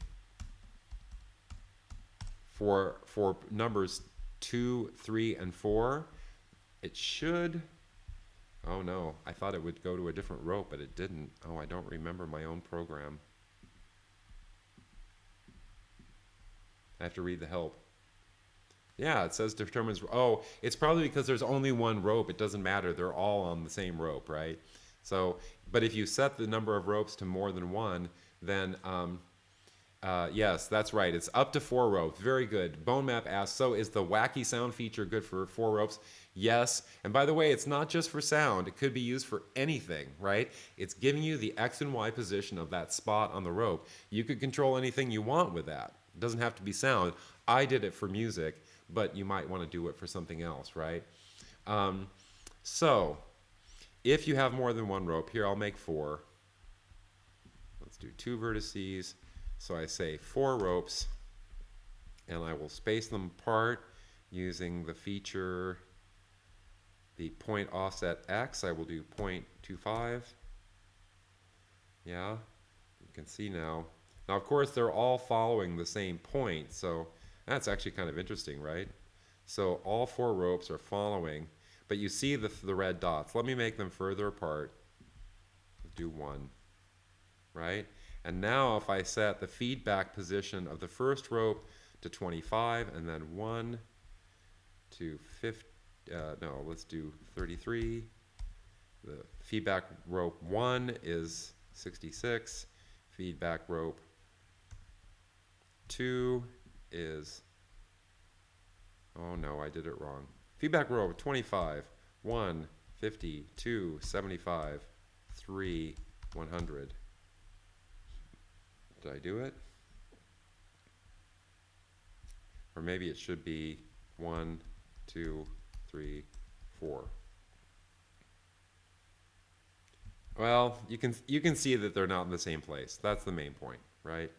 for numbers 2, 3, and 4, it should, oh no, I thought it would go to a different rope, but it didn't. Oh, I don't remember my own program. I have to read the help. Yeah, it says determines. Oh, it's probably because there's only one rope. It doesn't matter. They're all on the same rope, right? So, but if you set the number of ropes to more than one, then yes, that's right. It's up to 4 ropes. Very good. Bone Map asks, so is the wacky sound feature good for 4 ropes? Yes. And by the way, it's not just for sound. It could be used for anything, right? It's giving you the X and Y position of that spot on the rope. You could control anything you want with that. It doesn't have to be sound. I did it for music, but you might want to do it for something else, right? So if you have more than one rope, here I'll make 4. Let's do 2 vertices. So I say 4 ropes, and I will space them apart using the feature, the point offset X. I will do 0.25. Yeah, you can see now. Now, of course, they're all following the same point, so that's actually kind of interesting, right? So all 4 ropes are following, but you see the red dots. Let me make them further apart. Do 1, right? And now if I set the feedback position of the first rope to 25, and then 1 to 50, no, let's do 33. The feedback rope 1 is 66. Feedback rope 2 is, oh no, I did it wrong. Feedback rope 25, 1, 50, 2, 75, 3, 100. Did I do it? Or maybe it should be 1, 2, 3, 4. Well, you can see that they're not in the same place. That's the main point, right?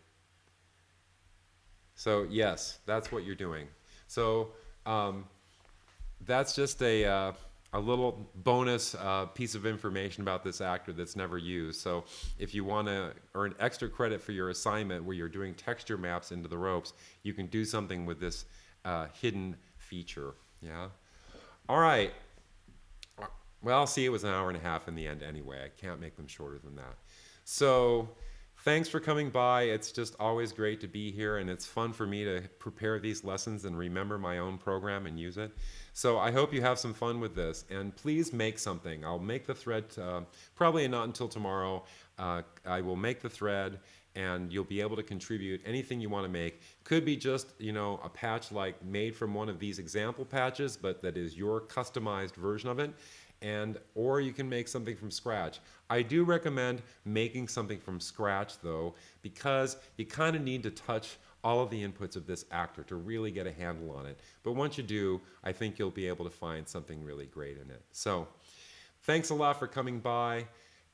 So yes, that's what you're doing. So that's just a little bonus piece of information about this actor that's never used. So if you want to earn extra credit for your assignment where you're doing texture maps into the ropes, you can do something with this hidden feature. Yeah. All right. Well, see, it was an hour and a half in the end anyway. I can't make them shorter than that. So thanks for coming by. It's just always great to be here, and it's fun for me to prepare these lessons and remember my own program and use it. So I hope you have some fun with this, and please make something. I'll make the thread, probably not until tomorrow. I will make the thread, and you'll be able to contribute anything you want to make. Could be just, a patch like made from one of these example patches, but that is your customized version of it. Or you can make something from scratch. I do recommend making something from scratch though, because you kind of need to touch all of the inputs of this actor to really get a handle on it. But once you do, I think you'll be able to find something really great in it. So thanks a lot for coming by,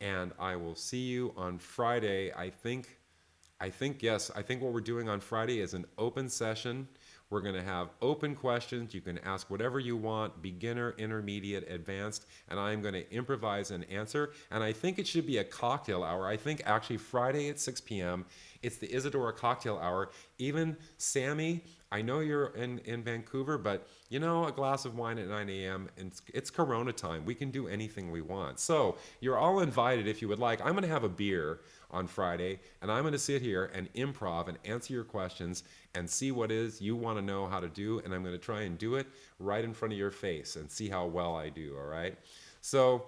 and I will see you on Friday. I think what we're doing on Friday is an open session. We're going to have open questions. You can ask whatever you want, beginner, intermediate, advanced, and I'm going to improvise and answer. And I think it should be a cocktail hour. I think actually Friday at 6 p.m., it's the Isadora cocktail hour. Even Sammy, I know you're in Vancouver, but a glass of wine at 9 a.m., and it's Corona time. We can do anything we want. So you're all invited if you would like. I'm going to have a beer on Friday, and I'm going to sit here and improv and answer your questions and see what is you want to know how to do, and I'm going to try and do it right in front of your face and see how well I do, all right? So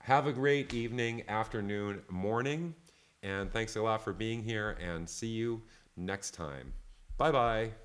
have a great evening, afternoon, morning, and thanks a lot for being here, and see you next time. Bye-bye.